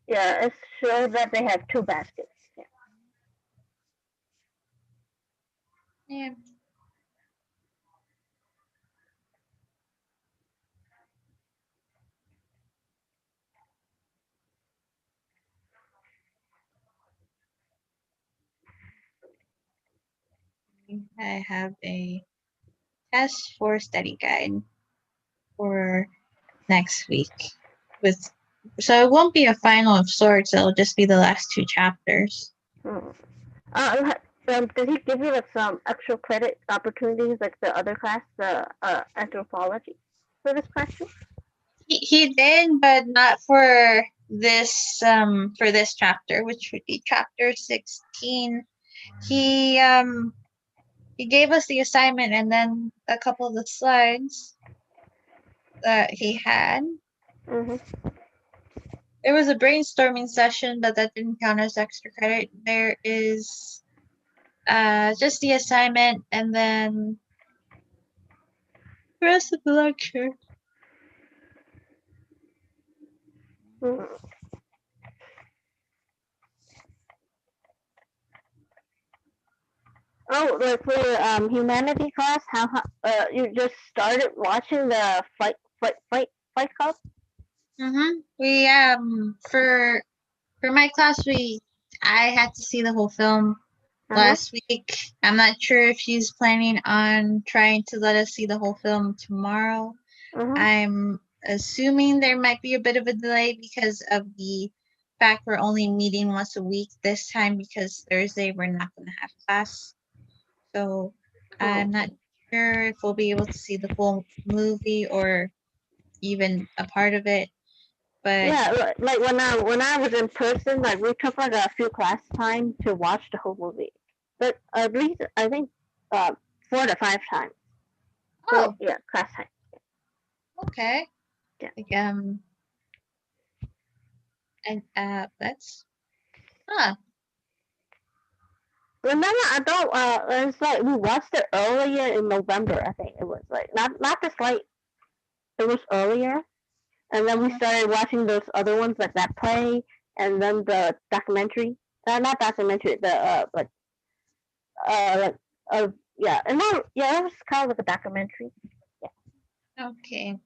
it shows that they have 2 baskets. yeah. I have a test for study guide for next week so it won't be a final of sorts, it'll just be the last 2 chapters. Did he give you like some extra credit opportunities like the other class, the anthropology, for this question? He did, but not for this chapter, which would be chapter 16. He gave us the assignment and then a couple of the slides that he had. There was a brainstorming session, but that didn't count as extra credit. There is just the assignment and then the rest of the lecture. Oh, like for your humanity class, how you just started watching the fight club? We for my class I had to see the whole film last week. I'm not sure if she's planning on trying to let us see the whole film tomorrow. I'm assuming there might be a bit of a delay because of the fact we're only meeting once a week this time, because Thursday we're not going to have class. So I'm not sure if we'll be able to see the full movie or even a part of it. But Yeah, like when I was in person, like we took like a few class time to watch the whole movie, but at least I think 4 to 5 times. So oh, yeah, class time. okay. Yeah. Like, and that's Remember, I don't. It's like we watched it earlier in November. I think it was like not this late. It was earlier, and then we started watching those other ones like that play, and then the documentary. Not documentary. The like yeah, and then yeah, it was kind of like a documentary. okay.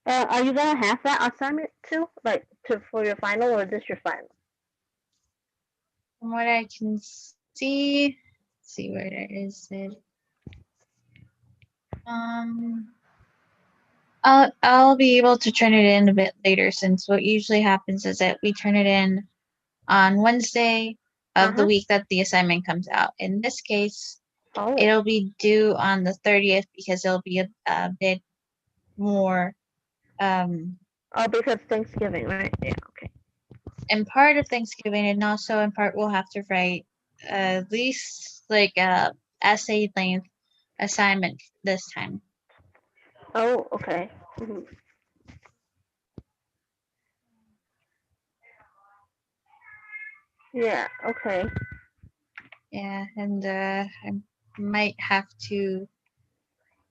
Are you gonna have that assignment too, like for your final, or is this your final? From what I can see, see where is it? I'll be able to turn it in a bit later, since what usually happens is that we turn it in on Wednesday of the week that the assignment comes out. In this case, it'll be due on the 30th, because it'll be a bit more Because Thanksgiving, right? Yeah. Okay. in part of Thanksgiving, and also in part we'll have to write at least like a essay length assignment this time. Oh, okay. Yeah. Okay. Yeah, and I might have to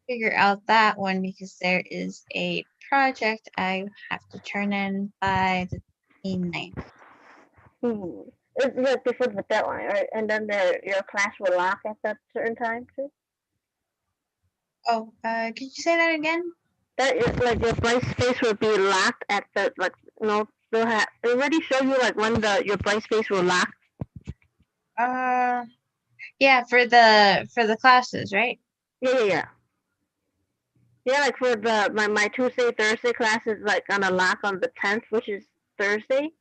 figure out that one, because there is a project I have to turn in by the 29th. It's like before the deadline, right? And then your class will lock at that certain time too. Oh, could you say that again? That is like your blank space will be locked at the like they'll have they already show you like when your blank space will lock. Yeah, for the classes, right? Yeah. Yeah, like for my Tuesday Thursday class is like gonna lock on the 10th, which is Thursday,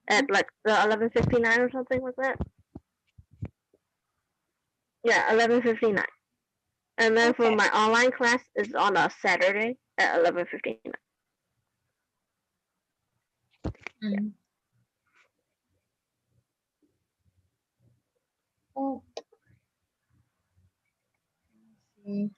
at like the 11:59 or something like that. Yeah, 11:59. And then for my online class is on a Saturday at 11:59. Mm. Oh. Let's see.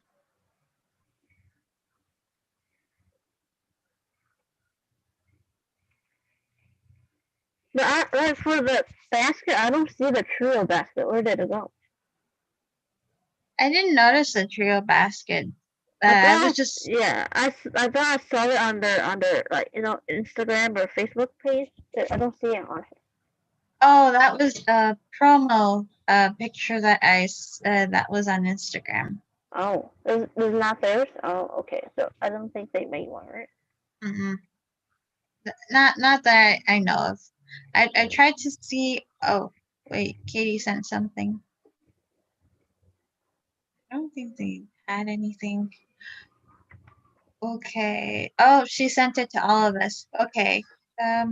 But like for the basket, I don't see the trio basket. Where did it go? I didn't notice the trio basket. I I thought was just I thought I saw it on their like Instagram or Facebook page. I don't see it on here. Oh, that was a promo picture that that was on Instagram. Oh, it's not theirs. Oh, okay. So I don't think they made one, right? Mm-mm. Not that I know of. I tried to see. Oh wait, Katie sent something. I don't think they had anything. Okay. Oh, she sent it to all of us. Okay. Yeah,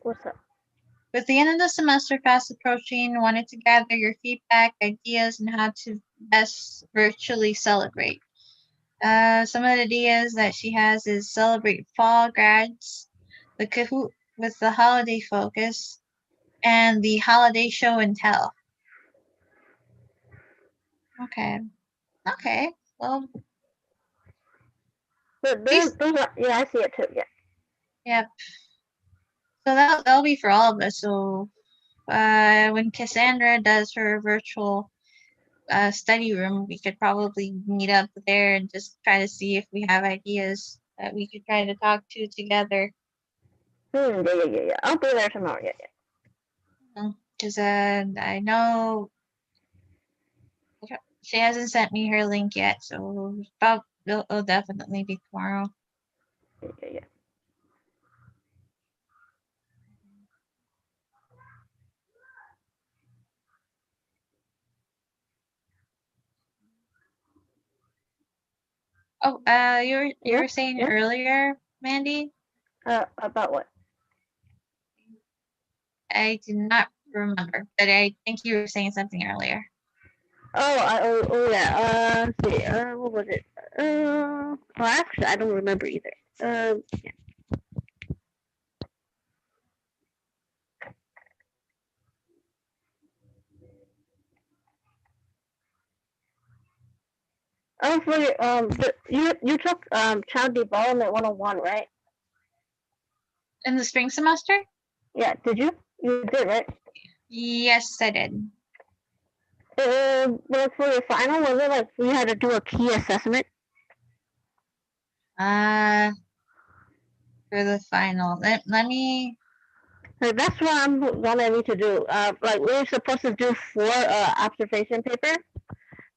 what's up? With the end of the semester fast approaching, wanted to gather your feedback, ideas, and how to best virtually celebrate. Some of the ideas that she has is celebrate fall grads, the Kahoot with the holiday focus, and the holiday show and tell. Okay. Okay. Well, Yeah, I see it too. Yeah. yep. So that'll be for all of us. So when Cassandra does her virtual study room, we could probably meet up there and just try to see if we have ideas that we could try to talk to together. Yeah. I'll be there tomorrow. Yeah. Because I know She hasn't sent me her link yet, so it'll definitely be tomorrow. Yeah. Oh, you were saying Yeah. earlier, Mandy? About what? I do not remember, but I think you were saying something earlier. Yeah. Let's see. What was it? Well, actually, I don't remember either. Yeah. For you took Child Development 101, right? In the spring semester? Yeah. Did you? You did, right? Yes, I did. But for your final, was it like you had to do a key assessment? For the final, let me. Like, that's what I'm wanting me to do. Like we're supposed to do 4 observation papers,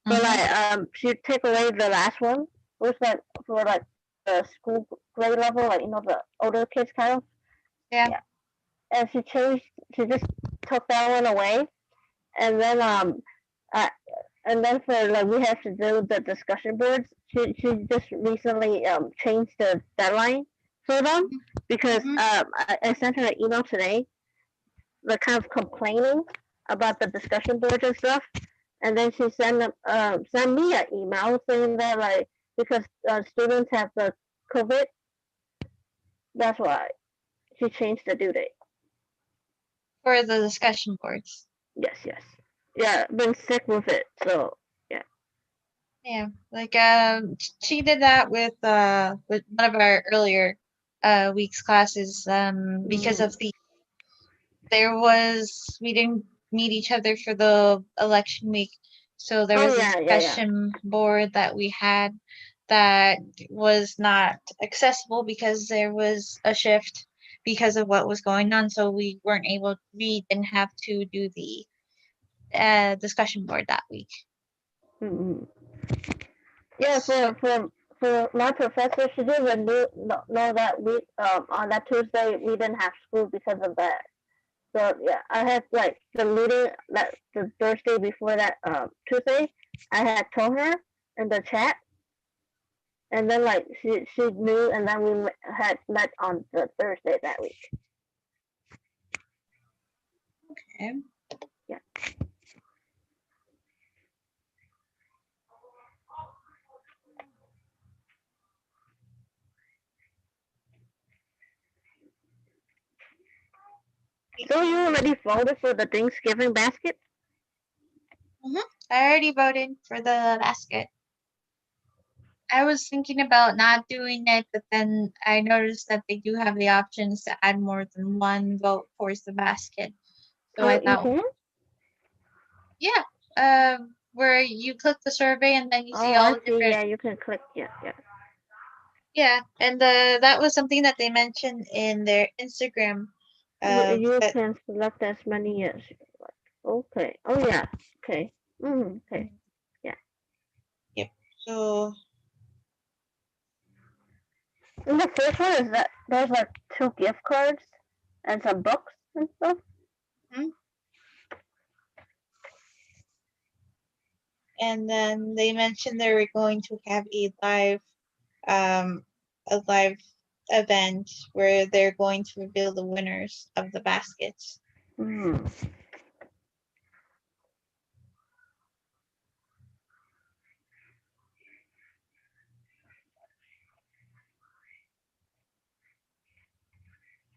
but like she take away the last one, which like for like the school grade level, like the older kids kind of. Yeah. And she just took that one away, and then uh, and then for like we have to do the discussion boards. She just recently changed the deadline for them because I sent her an email today, like kind of complaining about the discussion boards and stuff, and then she sent me an email saying that like because students have the COVID, that's why she changed the due date. For the discussion boards. Yes. Yeah, been sick with it, so yeah. Yeah, like she did that with one of our earlier week's classes because of we didn't meet each other for the election week, so there was a discussion board that we had that was not accessible because there was a shift because of what was going on, so we didn't have to do the discussion board that week. Yeah, for my professor, she didn't know that we on that Tuesday we didn't have school because of that. So yeah, I had like the meeting that the Thursday before that Tuesday. I had told her in the chat, and then like she knew, and then we had met on the Thursday that week. Okay. Yeah. So you already voted for the Thanksgiving basket? I already voted for the basket. I was thinking about not doing it, but then I noticed that they do have the options to add more than one vote towards the basket. So I thought, yeah, where you click the survey and then you see all the different. Yeah, you can click. Yeah. Yeah, and that was something that they mentioned in their Instagram. You can select as many as you like. Okay. Oh yeah. Okay. Okay. Yeah. Yep. So. And the first one is that there's like 2 gift cards and some books and stuff. And then they mentioned they were going to have a live event where they're going to reveal the winners of the baskets.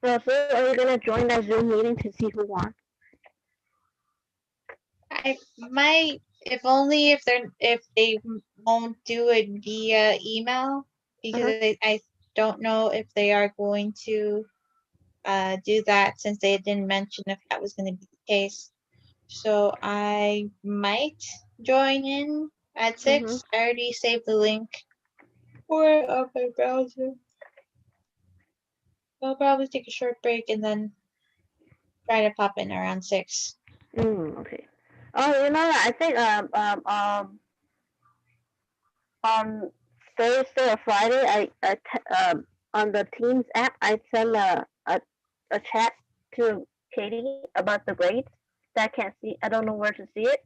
So are you gonna join that Zoom meeting to see who won? I might, if only if they won't do it via email, because I don't know if they are going to do that since they didn't mention if that was going to be the case. So I might join in at 6. I already saved the link for it on my browser. I'll probably take a short break and then try to pop in around 6. Okay. Oh, I think on Thursday or Friday, on the Teams app, I send a chat to Katie about the grades that I can't see. I don't know where to see it.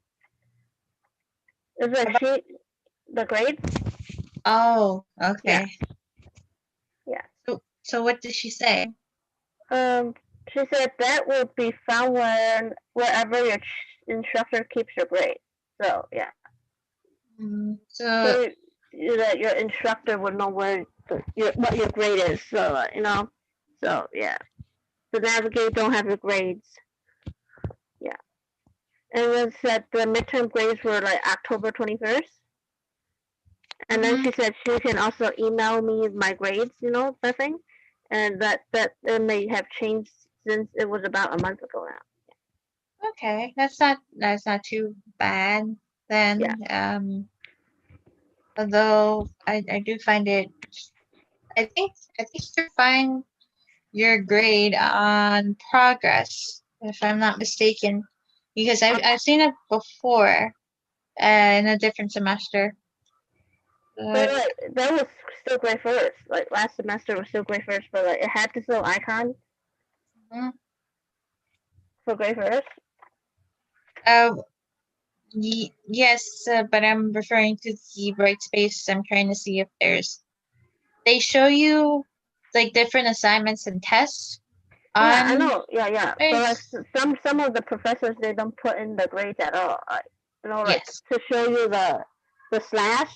It's a sheet, the grades. Oh, okay. Yeah. So what did she say? She said that will be found wherever your instructor keeps your grade. So yeah. So So that your instructor would know what your grade is. So So yeah. The Navigate don't have your grades. Yeah. And then said the midterm grades were like October 21st. And then she said she can also email me my grades, the thing. And that it may have changed since it was about a month ago now. okay, that's not too bad then. Yeah. Although I do find it, I think you find your grade on progress, if I'm not mistaken, because I've seen it before in a different semester. But like that was still grade first. Like last semester was still grade first, but like it had this little icon for grade first. Uh, yes, but I'm referring to the Brightspace. I'm trying to see if they show you like different assignments and tests Yeah, I on know. Yeah. But like Space. some of the professors they don't put in the grades at all. Like Yes. to show you the slash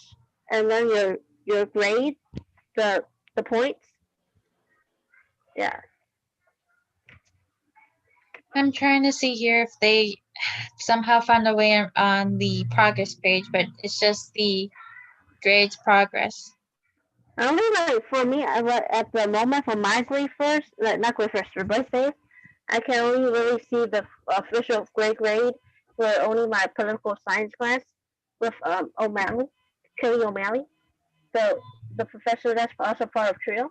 and then your grade, the points. Yeah. I'm trying to see here if they somehow found a way on the progress page, but it's just the grades progress. Only like for me, at the moment for my grade first, like not grade first, for birthdays, I can only really see the official grade for only my political science class with O'Malley, Kelly O'Malley, the professor that's also part of Trio.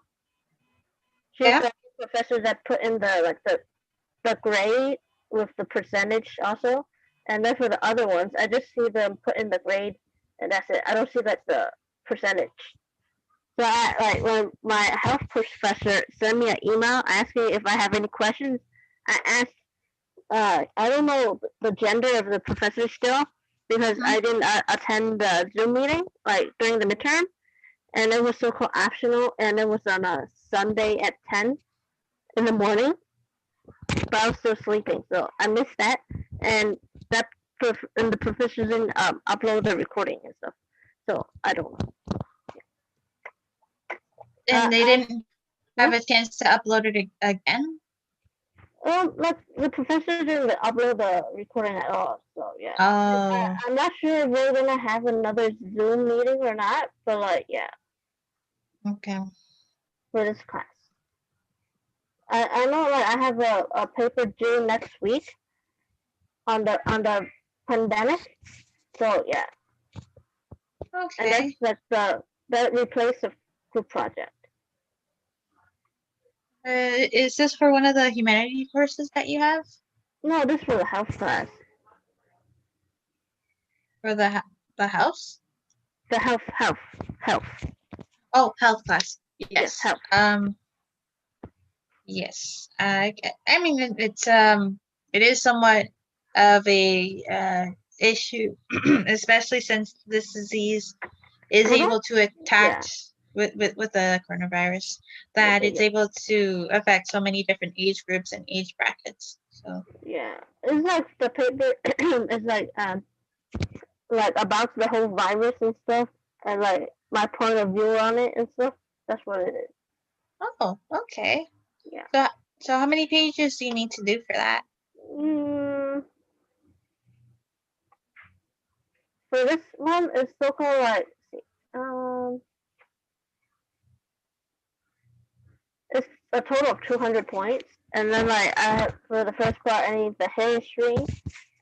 She's Yeah. the professor that put in the grade with the percentage also. And then for the other ones, I just see them put in the grade, and that's it. I don't see like the percentage. So like when my health professor sent me an email asking if I have any questions, I asked. I don't know the gender of the professor still because I didn't attend the Zoom meeting like during the midterm, and it was so-called optional, and it was on a Sunday at 10 in the morning, but I was still sleeping, so I missed that, and and the professor didn't upload the recording and stuff, so I don't know. And they didn't have a chance to upload it again? Like the professor didn't upload the recording at all, so yeah. Oh. I'm not sure if we're gonna have another Zoom meeting or not, but like yeah, Okay. for this class. I know like I have a paper due next week on the pandemic, so yeah, and Okay. that replaced the group project. Is this for one of the humanity courses that you have? No, this for the health class. For the house? The health. Oh, health class. Yes, Yes. health. Yes. I mean it is somewhat of a issue, especially since this disease is able to attack with the coronavirus, that it's able to affect so many different age groups and age brackets. So yeah, it's like the paper is like about the whole virus and stuff, and like my point of view on it and stuff. That's what it is. oh, okay. Yeah. So how many pages do you need to do for that? For this one, it's so called like it's a total of 200 points, and then like for the first part, I need the history,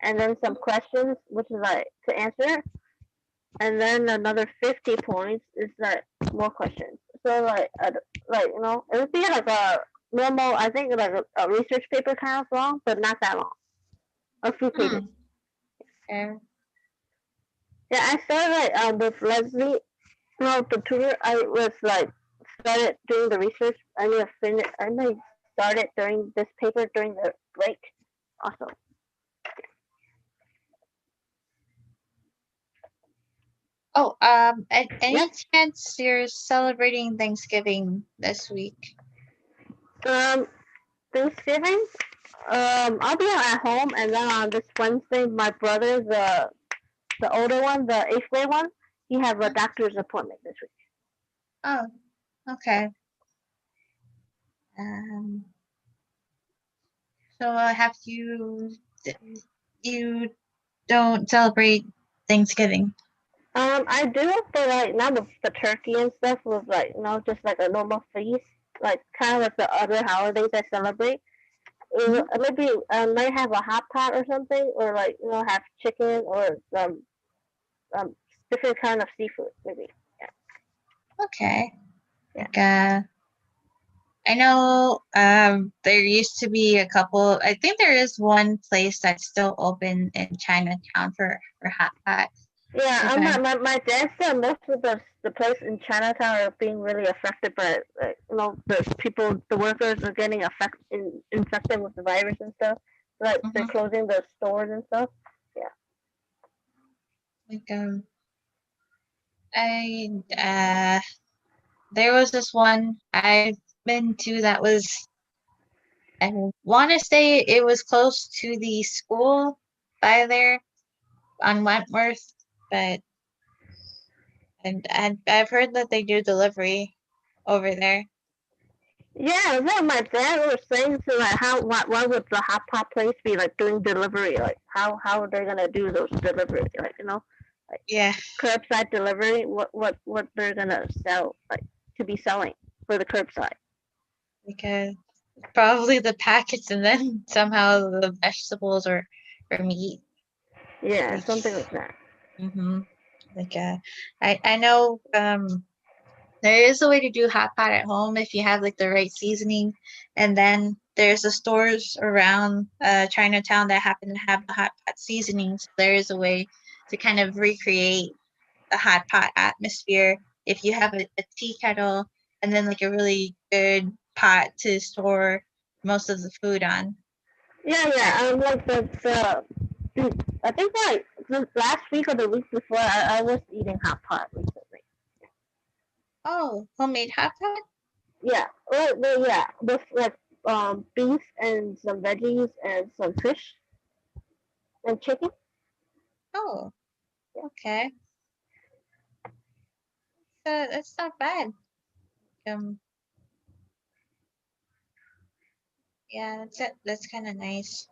and then some questions, which is like to answer, and then another 50 points is like more questions. So like it would be like a normal, I think like a research paper kind of long, but not that long. A few pages. Okay. Yeah, I started like with Leslie No, the tutor I was like started doing the research. I may finish. I may start it during this paper during the break. Also, Oh, any yep. chance you're celebrating Thanksgiving this week? Um, Thanksgiving. I'll be at home, and then on this Wednesday, my brother, the older one, the eighth grade one, he has a Mm. doctor's appointment this week. Oh, okay. Um, so have you don't celebrate Thanksgiving? I do it for like not with the turkey and stuff, with like just like a normal feast, like kind of like the other holidays I celebrate. Mhm. Maybe might have a hot pot or something, or like have chicken or um different kind of seafood maybe. Okay. Yeah. Like, I know there used to be a couple. I think there is one place that's still open in Chinatown for hot pot. Yeah, If I'm my dad said most of the place in Chinatown are being really affected by the people, the workers are getting infected with the virus and stuff. Like they're Mhm. closing the stores and stuff. Yeah. Like I there was this one I've been to that was, I want to say it was close to the school by there on Wentworth, but and I've heard that they do delivery over there. Yeah, what my dad was saying to like how why would the hot pot place be like doing delivery? Like how are they gonna do those delivery? Like like Yeah, curbside delivery. What they're gonna sell like to be selling for the curbside? because probably the packets and then somehow the vegetables or meat. Yeah, Like, something like that. mm-hmm. Like I know there is a way to do hot pot at home if you have like the right seasoning, and then there's the stores around Chinatown that happen to have the hot pot seasoning. So there is a way to kind of recreate the hot pot atmosphere if you have a tea kettle and then like a really good pot to store most of the food on. Yeah, That, yeah. Like I think like the last week or the week before, I was eating hot pot recently. oh, homemade hot pot? Yeah, yeah, with like beef and some veggies and some fish and chicken. Oh, okay. So that's not bad. Um, yeah, that's kind of nice.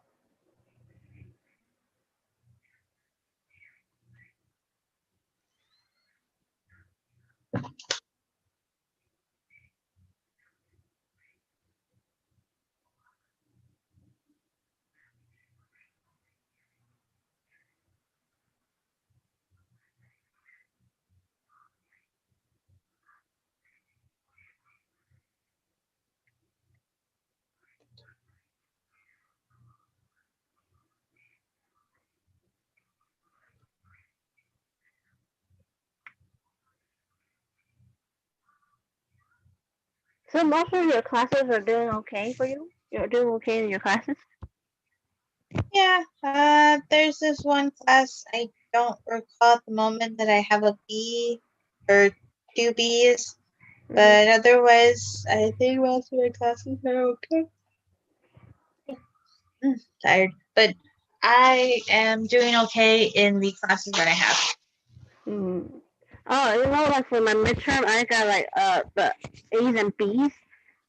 So most of your classes are doing okay for you. You're doing okay in your classes. Yeah, there's this one class I don't recall at the moment that I have a B or two B's, Mm-hmm. but otherwise, I think most of my classes are okay. Tired, but I am doing okay in the classes that I have. Mm-hmm. Oh, like for my midterm, I got like the A's and B's.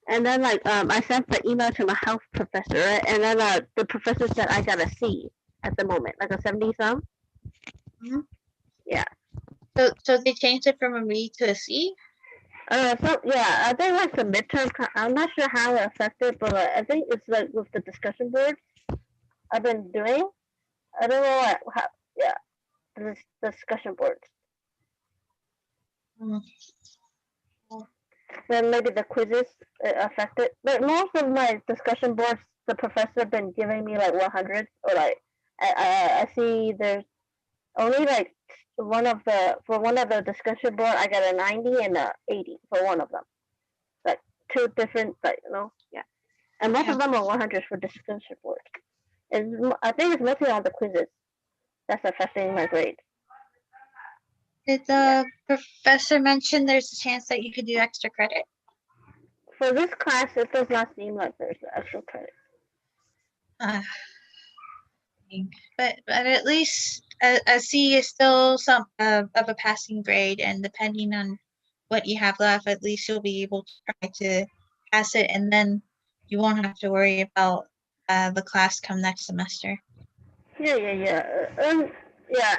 And then like I sent the email to my health professor, right? And then the professor said I got a C at the moment, like a 70 some. Mhm. Yeah. So they changed it from a B to a C. So yeah, I think like the midterm. I'm not sure how it affected, but I think it's like with the discussion boards I've been doing. I don't know how. Yeah, the discussion boards. Mm. Then maybe the quizzes affected. But most of my discussion boards, the professor been giving me like 100 or like I see there's only like for one of the discussion board, I got a 90 and a 80 for one of them. Like two different, like yeah. And most of them are 100 for discussion board. I think it's mostly on the quizzes that's affecting my grade. Did the professor mention there's a chance that you could do extra credit? For this class, it does not seem like there's extra credit. But at least a C is still some of a passing grade, and depending on what you have left, at least you'll be able to try to pass it, and then you won't have to worry about the class come next semester. Yeah.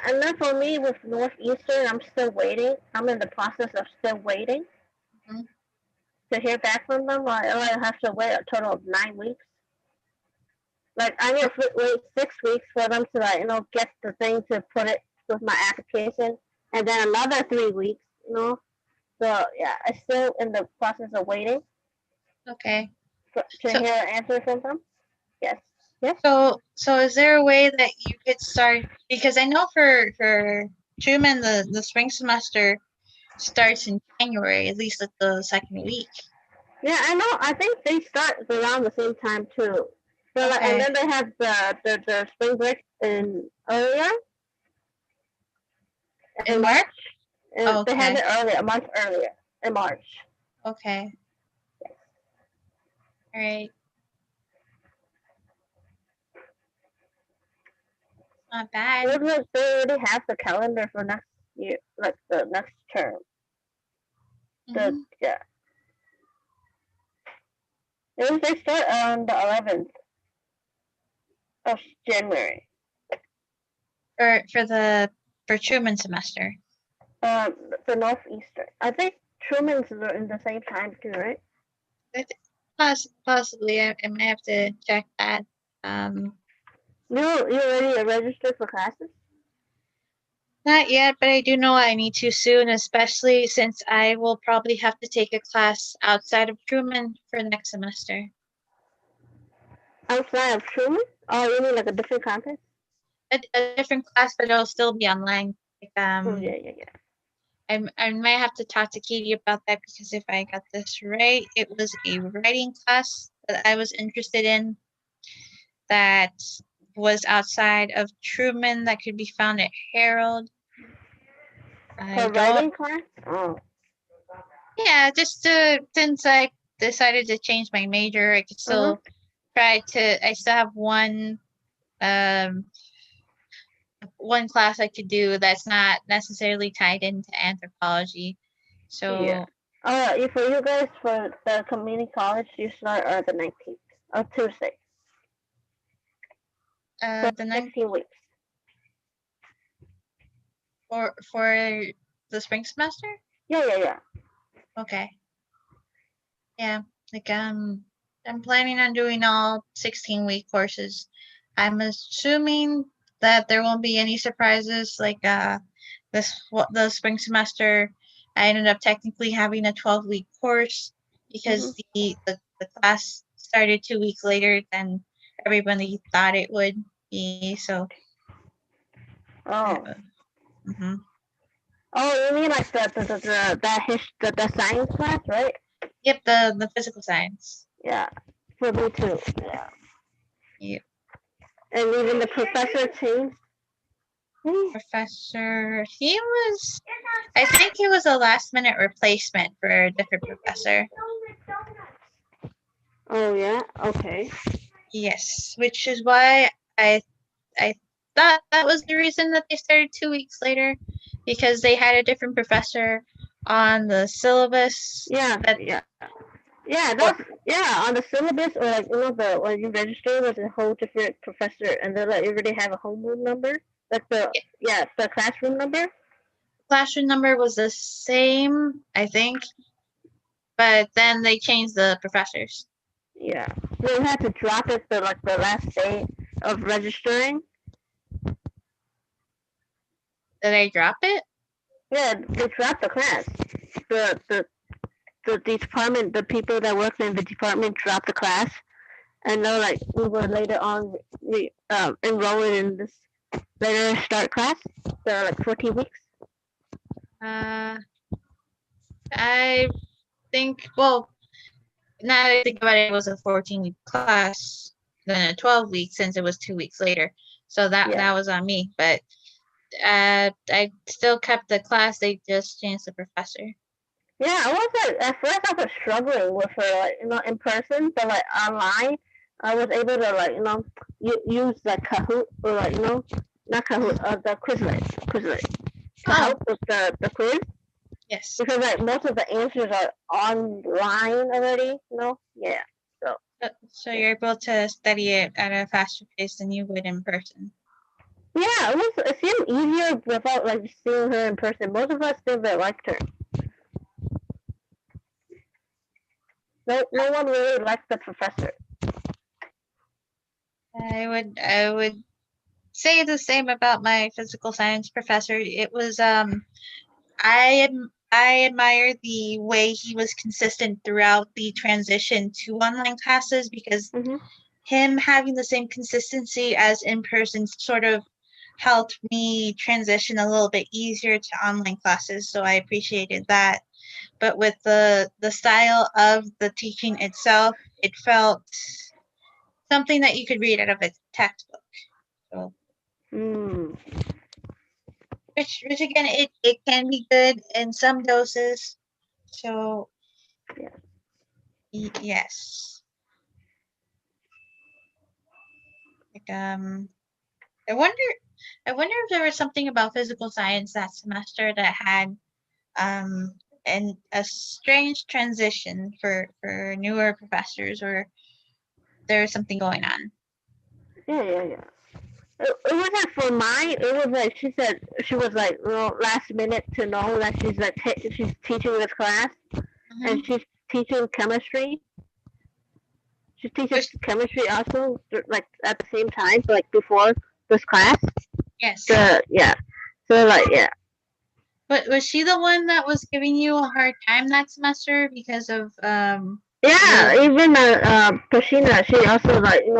And then for me with Northeastern, I'm still waiting. I'm in the process of still waiting to hear back from them. I have to wait a total of 9 weeks. Like I need to wait 6 weeks for them to get the thing to put it with my application, and then another 3 weeks. So yeah, I'm still in the process of waiting. Okay. To hear an answer from them. Yes. Yes. So is there a way that you could start? Because I know for Truman, the spring semester starts in January, at least at the second week. Yeah, I know. I think they start around the same time too. So and then they have the spring break in earlier. In March? And they have it earlier, a month earlier, in March. Okay. All right. Not bad. They already have the calendar for next year, like the next term. Yeah. They start on the 11th of January. For Truman semester. The Northeastern. I think Truman's in the same time too, right? Possibly. I might have to check that. You already registered for classes? Not yet, but I do know I need to soon, especially since I will probably have to take a class outside of Truman for next semester. Outside of Truman? Oh, you mean like a different campus? A different class, but it'll still be online. Like, yeah. I might have to talk to Katie about that, because if I got this right, it was a writing class that I was interested in that was outside of Truman that could be found at Harold. For writing class? Oh. Yeah, since I decided to change my major, I could still I still have one class I could do that's not necessarily tied into anthropology. So yeah. For you guys, for the community college, you start on the 19th of Tuesday. The 16 weeks. For the spring semester? Yeah. Okay. Yeah, like I'm planning on doing all 16-week courses. I'm assuming that there won't be any surprises. Like the spring semester, I ended up technically having a 12-week course because the class started 2 weeks later than everybody thought it would be. So. Oh. Oh, you mean like the science class, right? Yep, the physical science. Yeah, for me too. Yeah. Yep. And even the professor changed. Professor, I think he was a last minute replacement for a different professor. Oh yeah, okay. Yes, which is why I thought that was the reason that they started 2 weeks later, because they had a different professor on the syllabus. Yeah. On the syllabus, or like when you register with a whole different professor, and they like already have a homeroom number, like the classroom number. Classroom number was the same, I think, but then they changed the professors. Yeah, they had to drop it the last day of registering. Did they drop it? Yeah, they dropped the class. The department, the people that worked in the department dropped the class, and now like we were later on enrolling in this later start class. There are like 14 weeks I think, well, now that I think about it, it was a 14-week class, then a 12-week since it was 2 weeks later. So that was on me. But I still kept the class. They just changed the professor. Yeah, I was like, at first I was struggling with her, like, in person, but like online, I was able to, like, use like Kahoot, or like, not Kahoot, the Quizlet to help with the quiz, Yes. because like most of the answers are online already, Yeah. So you're able to study it at a faster pace than you would in person. Yeah, it seemed easier without like seeing her in person. Most of us still liked her. No one really liked the professor. I would say the same about my physical science professor. It was I admire the way he was consistent throughout the transition to online classes, because him having the same consistency as in person sort of helped me transition a little bit easier to online classes. So I appreciated that. But with the style of the teaching itself, it felt something that you could read out of a textbook. So, which again, it can be good in some doses. So, yes. Like, I wonder if there was something about physical science that semester that had and a strange transition for newer professors, or there's something going on. Yeah. It was like for mine. It was like she said she was like last minute to know that she's like she's teaching this class, and she's teaching chemistry. She's teaching chemistry also, like at the same time, like before this class. Yes. Yeah. So like yeah. But was she the one that was giving you a hard time that semester because of Yeah, even Prashina, she also like me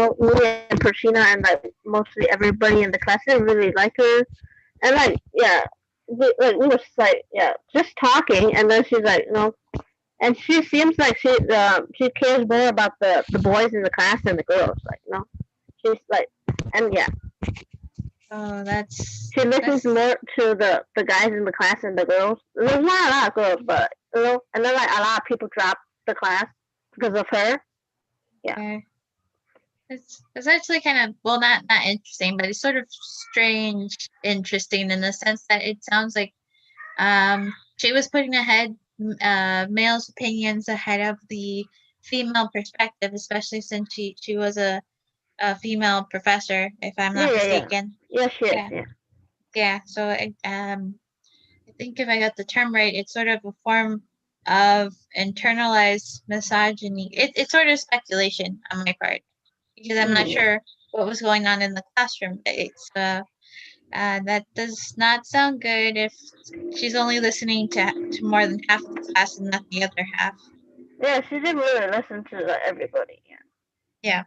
and Prashina and like mostly everybody in the class didn't really like her, and like we were just like just talking, and then she's like and she seems like she cares more about the boys in the class than the girls, like she's like, and yeah. Oh, that's. She listens more to the guys in the class than the girls. There's not a lot of girls, but and then like a lot of people drop the class because of her. Yeah. Okay. It's actually kind of, well, not interesting, but it's sort of strange, interesting in the sense that it sounds like she was putting ahead males' opinions ahead of the female perspective, especially since she was a female professor, if I'm not mistaken. Yeah, she is. Yeah. So I think if I got the term right, it's sort of a form of internalized misogyny. It's sort of speculation on my part, because I'm not sure what was going on in the classroom. It's that does not sound good if she's only listening to more than half the class and not the other half. Yeah, she didn't really listen to everybody. Yeah.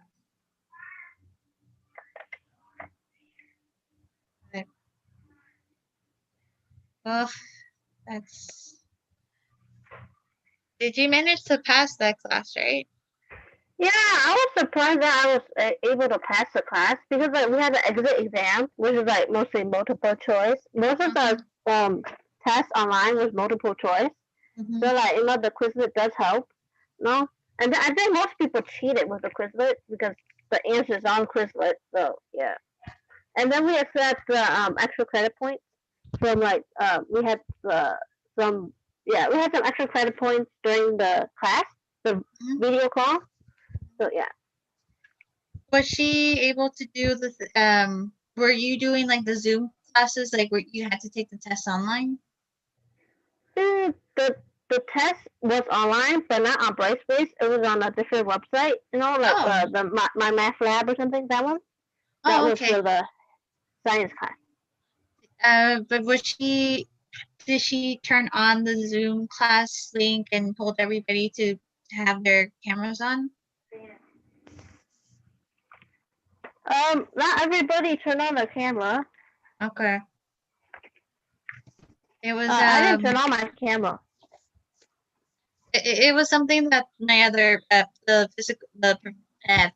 Well, that's. Did you manage to pass that class, right? Yeah, I was surprised that I was able to pass the class, because like we had an exit exam, which is like mostly multiple choice. Most of the tests online was multiple choice, so like the Quizlet does help, And I think most people cheated with the Quizlet because the answers on Quizlet. So yeah, and then we accept the extra credit points from like we had some we had some extra credit points during the class, the video call. So yeah. Was she able to do the were you doing like the Zoom classes, like where you had to take the test online? The test was online, but not on Brightspace. It was on a different website, like the my math lab or something. That one. That was for the science class. But did she turn on the Zoom class link and told everybody to have their cameras on? Not everybody turned on their camera. Okay. It was I didn't turn on my camera. it was something that my other the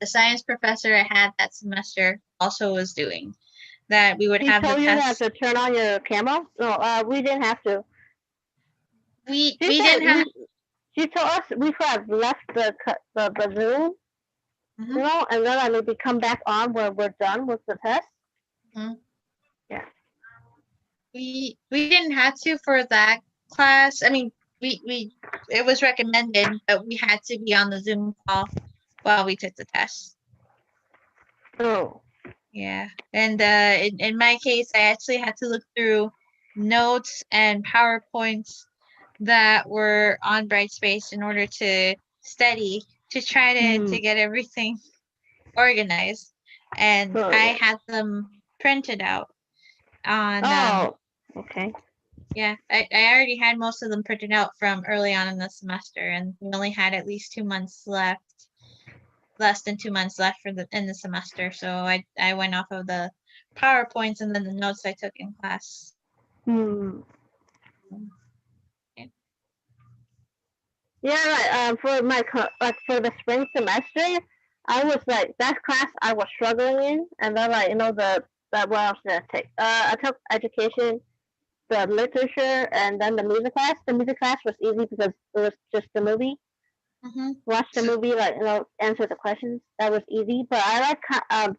science professor I had that semester also was doing. That we would He have the told you tests. to turn on your camera? No, we didn't have to. We She said didn't have. she told us we could have left the Zoom, Mhm, you know, and then I maybe come back on when we're done with the test. mhm. Yeah. We didn't have to for that class. I mean, we it was recommended, but we had to be on the Zoom call while we took the test. Oh. Yeah, and in my case, I actually had to look through notes and PowerPoints that were on Brightspace in order to study to try to get everything organized, and Oh, I yeah. had them printed out on Oh. Okay. yeah, I already had most of them printed out from early on in the semester, and we only had at least 2 months left, less than 2 months left for in the semester. So I went off of the PowerPoints and then the notes I took in class. Yeah. Yeah, like for my for the spring semester, I was like that class I was struggling in, and then like the what else did I take? I took education, the literature, and then the music class. The music class was easy because it was just the movie. Mm-hmm. Watch the movie, like answer the questions. That was easy. But I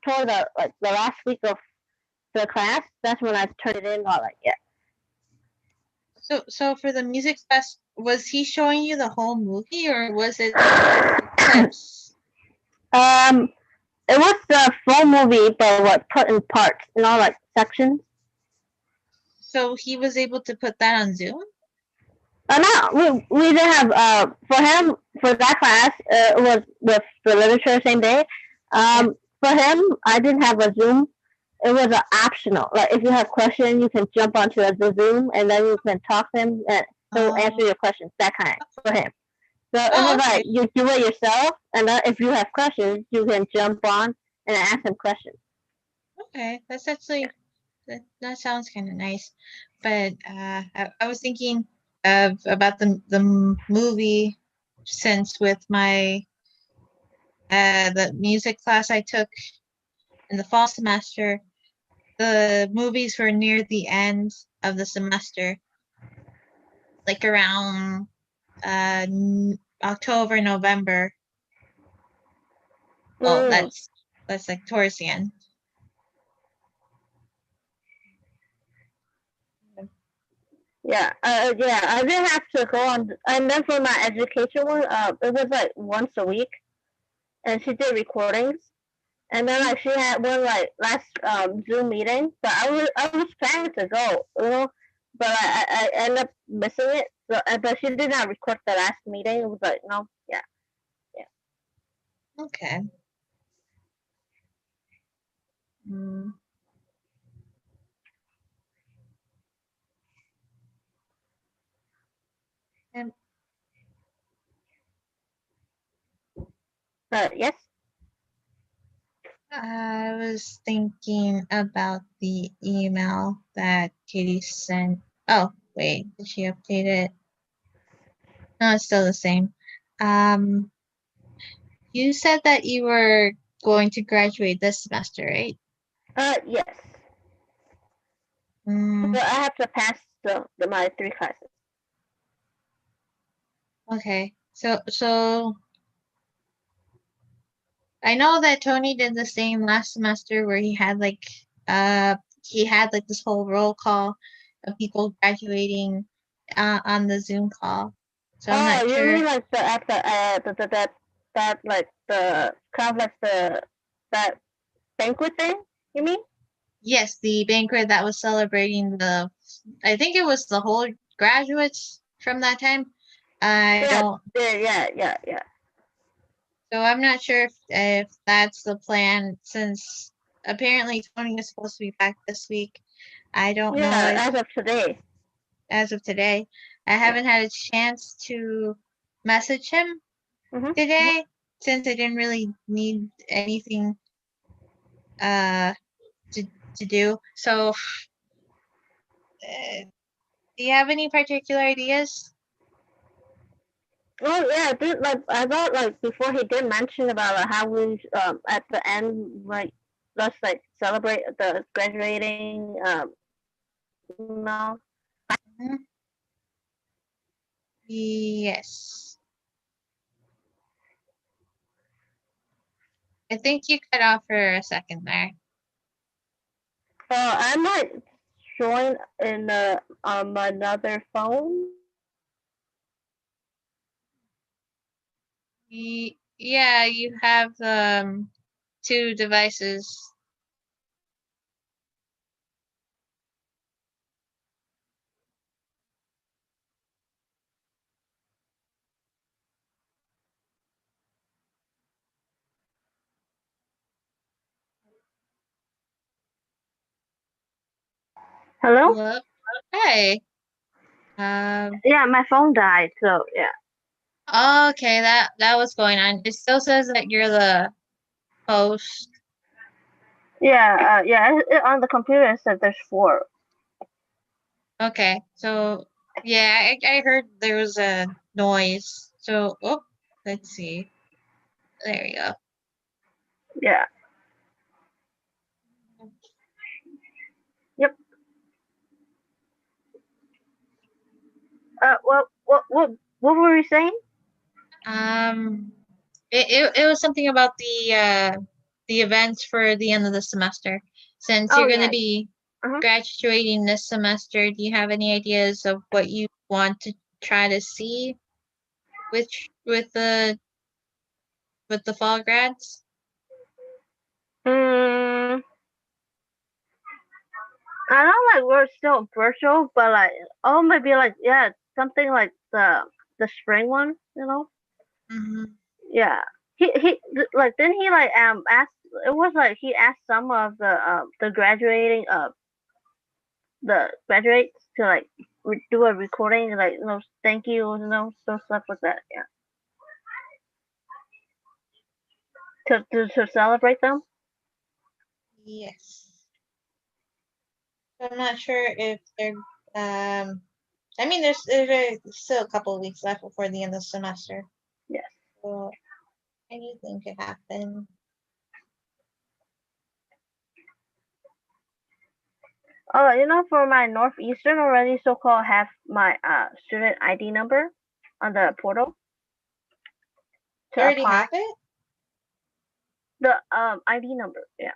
toward the last week of the class. That's when I turned it in. Like yeah. So for the music class, was he showing you the whole movie or was it clips? It was the full movie, but what put in parts, like sections. So he was able to put that on Zoom? No, we didn't have for him for that class. It was with the literature same day. Yeah. For him, I didn't have a Zoom. It was an optional. Like if you have questions, you can jump onto the Zoom and then you can talk to him and he'll answer your questions. That kind for him. So it was Okay. like you do it yourself, and then if you have questions, you can jump on and ask him questions. Okay, that's actually that sounds kind of nice, but I was thinking of about the movie since with my the music class I took in the fall semester, the movies were near the end of the semester, like around October, November. Well, that's like towards the end. Yeah, I didn't have to go on, and then for my education one, it was like once a week, and she did recordings, and then like she had one like last Zoom meeting, but I was planning to go, but I ended up missing it, so but she did not record the last meeting. It was like no, yeah. Okay. Mm. And Yes. I was thinking about the email that Katie sent. Oh, wait, did she update it? No, it's still the same. Um, you said that you were going to graduate this semester, right? Yes. Mm, So I have to pass my 3 classes. okay. So I know that Tony did the same last semester where he had like this whole roll call of people graduating on the Zoom call. So I'm Oh, not you sure. mean like the at the that like the kind of like that banquet thing? You mean? Yes, the banquet that was celebrating I think it was the whole graduates from that time. I Yeah, don't, yeah. so I'm not sure if that's the plan since apparently Tony is supposed to be back this week. I don't know Yeah, if as of today. as of today, I haven't had a chance to message him Mhm. today since I didn't really need anything uh to do. So Do you have any particular ideas? Oh yeah, I thought like before he did mention about how we at the end like let's like celebrate the graduating no. Mhm. Yes. I think you cut off for a second there. I might join in another phone. Yeah, you have two devices. Hello? Hello? Hi. Um, Yeah, my phone died, so yeah. okay, that was going on. It still says that you're the host. Yeah, on the computer it said there's 4. Okay, so yeah, I heard there was a noise. So, oh, let's see. There we go. Yeah. Yep. What were we saying? Um, it was something about the events for the end of the semester. Since Oh you're gonna yeah. be Uh-huh. graduating this semester, do you have any ideas of what you want to try to see with the fall grads? Mm, I know like we're still virtual, but like maybe like yeah, something like the spring one, you know? Mm-hmm. Yeah. Like didn't he like ask it was like he asked some of the graduating the graduates to like do a recording like thank you so stuff like that, yeah, to celebrate them. Yes. I'm not sure if they're I mean there's still a couple of weeks left before the end of the semester. Yes. So anything could happen. Oh, for my Northeastern already so-called have my student ID number on the portal You to already apply have it? the ID number, yeah.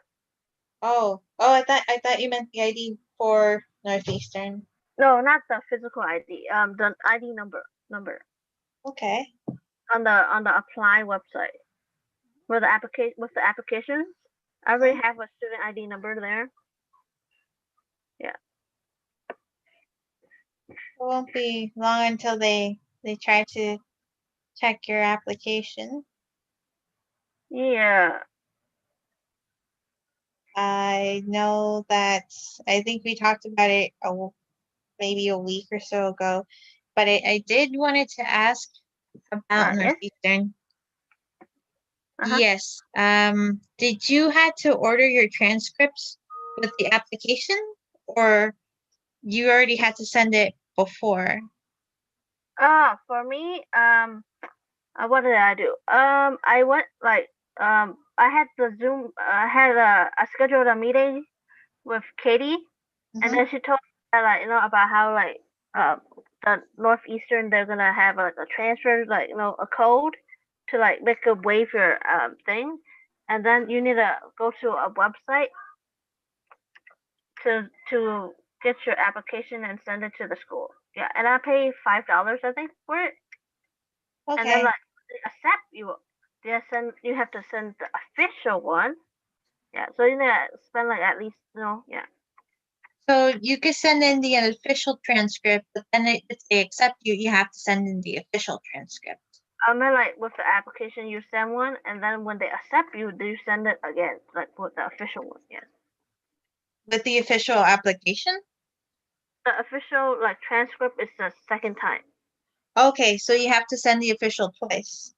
Oh, I thought you meant the ID for Northeastern. No, not the physical ID, the ID number Okay. on the apply website for the application with the applications. I already Mhm. have a student ID number there. Yeah. It won't be long until they try to check your application. Yeah. I know that I think we talked about it maybe a week or so ago, but I did wanted to ask about Yes. Northeastern. Uh-huh. Yes. Did you had to order your transcripts with the application, or you already had to send it before? For me, what did I do? I went like I had the Zoom. I had I scheduled a meeting with Katie, and Mm-hmm. then she told me like about how like the Northeastern they're gonna have like a transfer like a code to like make a waiver thing, and then you need to go to a website to get your application and send it to the school. Yeah, and I pay $5 I think for it, and then Okay. like they accept you. You have to send the official one. Yeah, so you need to spend like at least yeah. So you could send in the official transcript, but then if they accept you, you have to send in the official transcript. I mean, like with the application, you send one, and then when they accept you, you send it again, like with the official one. Yes, With the official application? the official like transcript is the second time. Okay, so you have to send the official twice.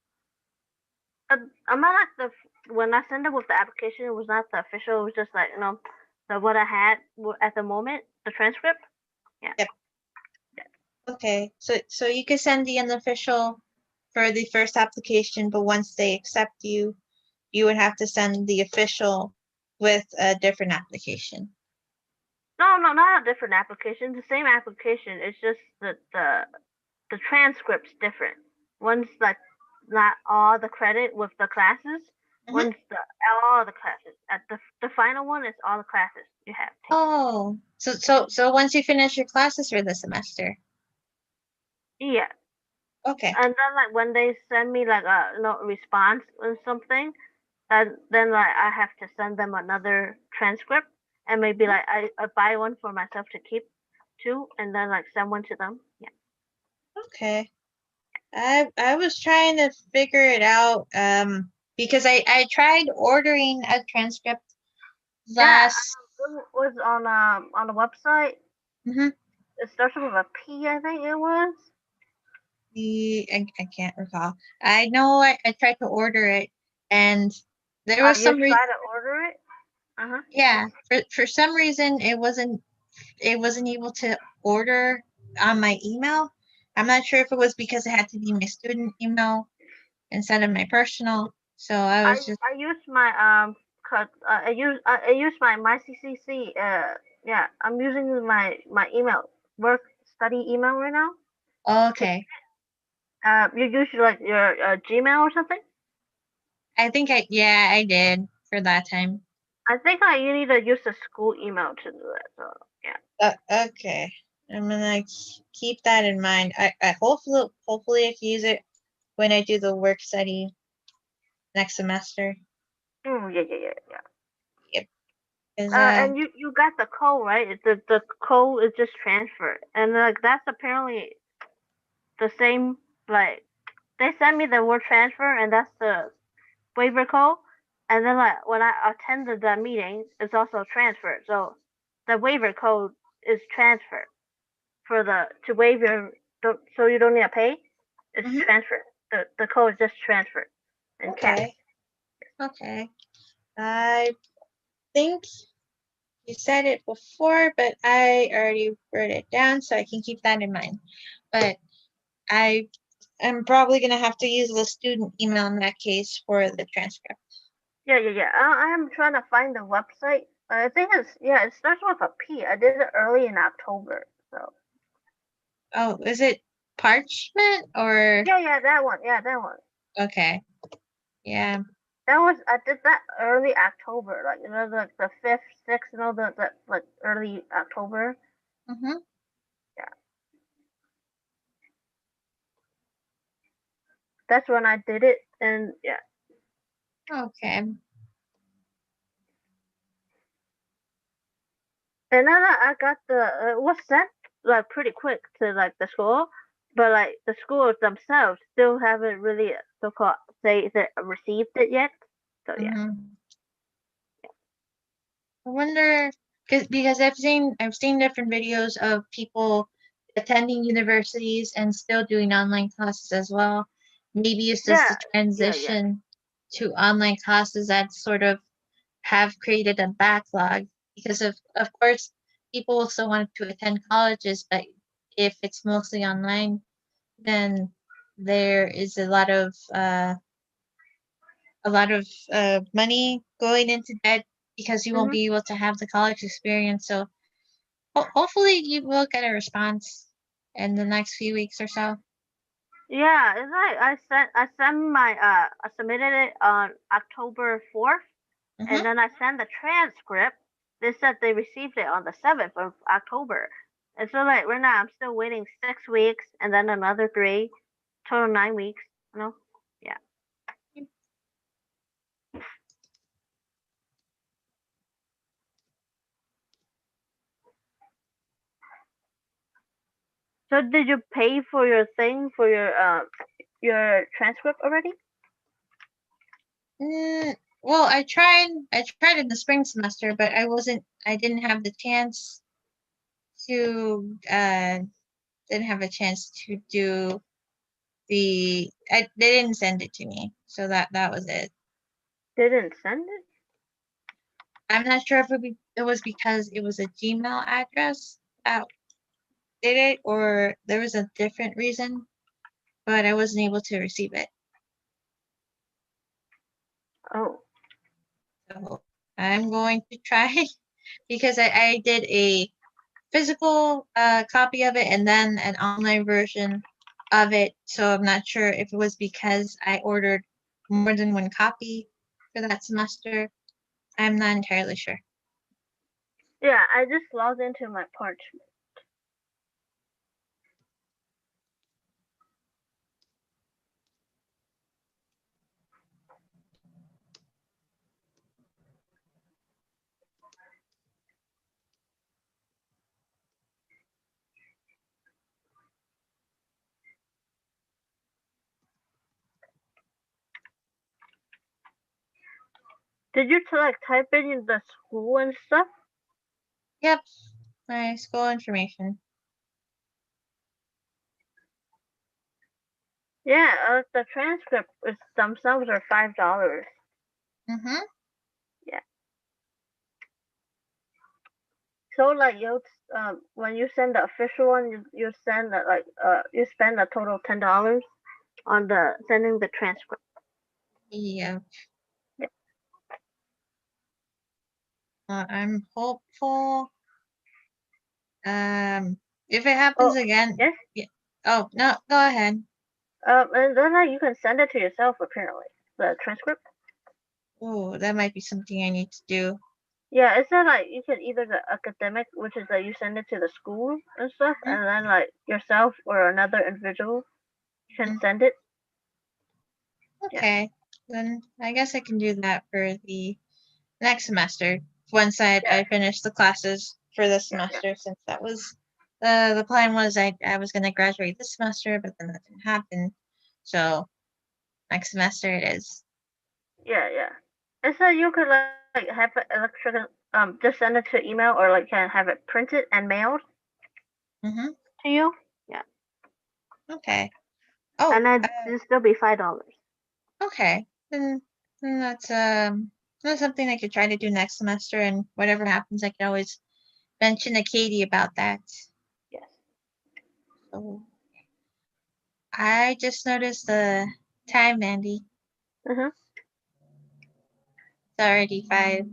I'm not like when I sent it with the application, it was not the official. It was just like the what I had at the moment, the transcript. Yeah. Yep. Okay, so you can send the unofficial for the first application, but once they accept you, you would have to send the official with a different application. No, not a different application. The same application. It's just that the transcript's different. One's like not all the credit with the classes. Mhm. One's all the classes. At the final one is all the classes you have taken. Oh, so once you finish your classes for the semester. Yeah. Okay. And then like when they send me like a response or something, then like I have to send them another transcript and maybe like I buy one for myself to keep too, and then like send one to them. Yeah. Okay. I was trying to figure it out because I tried ordering a transcript Yeah. last. It was on the website. Mhm. It starts with a P, I think it was. I can't recall. I know I tried to order it and there was You some try to order it. Uh-huh. yeah, for some reason it wasn't able to order on my email. I'm not sure if it was because it had to be my student email instead of my personal. So I was just I use my I use my CCC. Yeah, I'm using my email work study email right now. okay. You use like your Gmail or something. I think I did for that time. I think you need to use the school email to do it. So yeah. Okay. I'm gonna keep that in mind. I hopefully I can use it when I do the work study next semester. Yeah. Yep. Is And you got the code right? The code is just transferred, and like that's apparently the same. Like they sent me the word transfer, and that's the waiver code. And then like when I attended that meeting, it's also transferred. So the waiver code is transferred for the to waive your so you don't need to pay. It's Mhm. transferred. The code is just transferred in cash. Okay. Okay. I think you said it before, but I already wrote it down so I can keep that in mind. But I am probably gonna have to use the student email in that case for the transcript. Yeah. I am trying to find the website. I think it's it starts with a P. I did it early in October. So Oh, is it parchment or yeah, that one. Yeah, that one. okay. Yeah. That was I did that early October, like like the fifth, sixth, the like early October. Mm-hmm. Yeah, that's when I did it, and yeah, Okay. and then I got the it was sent like pretty quick to like the school, but like the schools themselves still haven't really so called say that received it yet. So yeah, Mm-hmm. I wonder because I've seen different videos of people attending universities and still doing online classes as well. Maybe it's just yeah, the yeah. transition to online classes that sort of have created a backlog because of course people will still want to attend colleges, but if it's mostly online, then there is a lot of money going into debt because you won't Mhm. be able to have the college experience. So hopefully you will get a response in the next few weeks or so. Yeah, it's like I sent my I submitted it on October 4th, Mm-hmm. and then I sent the transcript. They said they received it on the 7th of October. And so like right now I'm still waiting 6 weeks and then another 3, total 9 weeks. You know? Yeah. So did you pay for your thing for your transcript already? Mm, well, I tried in the spring semester, but I didn't have the chance to didn't have a chance to do they didn't send it to me. So that was it. Didn't send it? I'm not sure if it was because it was a Gmail address. did it or there was a different reason, but I wasn't able to receive it. Oh. So I'm going to try because I did a physical copy of it and then an online version of it. So I'm not sure if it was because I ordered more than one copy for that semester. I'm not entirely sure. Yeah, I just logged into my parchment. Did you like type in the school and stuff? Yep, my school information. Yeah, the transcript is some subs are $5. Mm-hmm. Yeah. So like you when you send the official one, you send you spend a total of $10 on the sending the transcript. Yeah. Yeah. I'm hopeful. If it happens Oh again, yes. yeah. Oh no, go ahead. And then you can send it to yourself apparently the transcript. Oh, that might be something I need to do. Yeah, it said like you can either the academic, which is that you send it to the school and stuff, Mhm, and then like yourself or another individual can mhm. send it. Yeah. Okay, then I guess I can do that for the next semester once Yeah. I finish the classes for this Yeah. Yeah. semester, since that was the plan was I was gonna graduate this semester, but then that didn't happen. So next semester it is. Yeah. Yeah. It said you could like have it just send it to email or like can have it printed and mailed Mm-hmm. to you. Yeah. Okay. Oh, And then it'll still be $5. okay. Then that's something I could try to do next semester, and whatever happens, I can always mention to Katie about that. Yes. So I just noticed the time, Mandy. Mhm. It's already 5.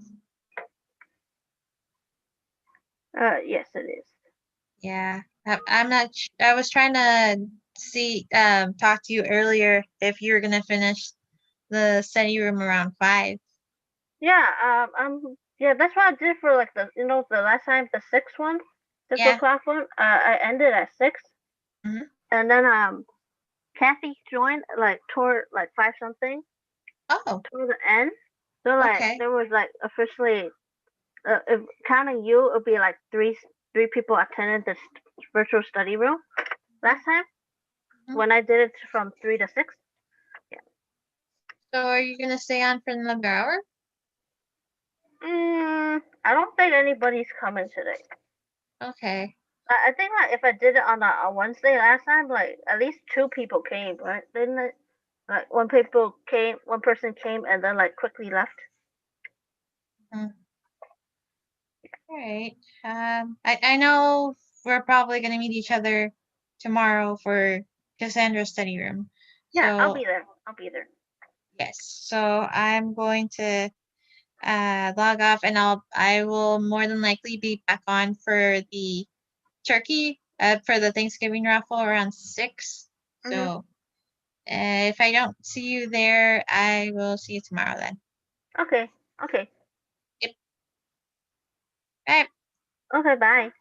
Yes, it is. Yeah, I'm not. I was trying to see, talk to you earlier if you were gonna finish the study room around 5. Yeah. Yeah, that's what I did for like the last time the sixth one, six Yeah. o'clock one. I ended at 6, Hmm. and then Kathy joined like toward like 5 something Oh, toward the end. So like okay. there was like officially, if counting you, it'd be like three people attended this virtual study room last time Mhm. when I did it from 3 to 6. Yeah. So are you gonna stay on for another hour? I don't think anybody's coming today. Okay. I think like if I did it on a Wednesday last time, like at least 2 people came, right? Didn't it? Like one person came and then like quickly left. Mhm. All right. I know we're probably gonna meet each other tomorrow for Cassandra's study room. Yeah, I'll So be there. I'll be there. yes. So I'm going to log off, and I will more than likely be back on for the turkey for the Thanksgiving raffle around 6. Mhm. So if I don't see you there, I will see you tomorrow then. Okay. Okay. Yep. Bye. Okay. Bye.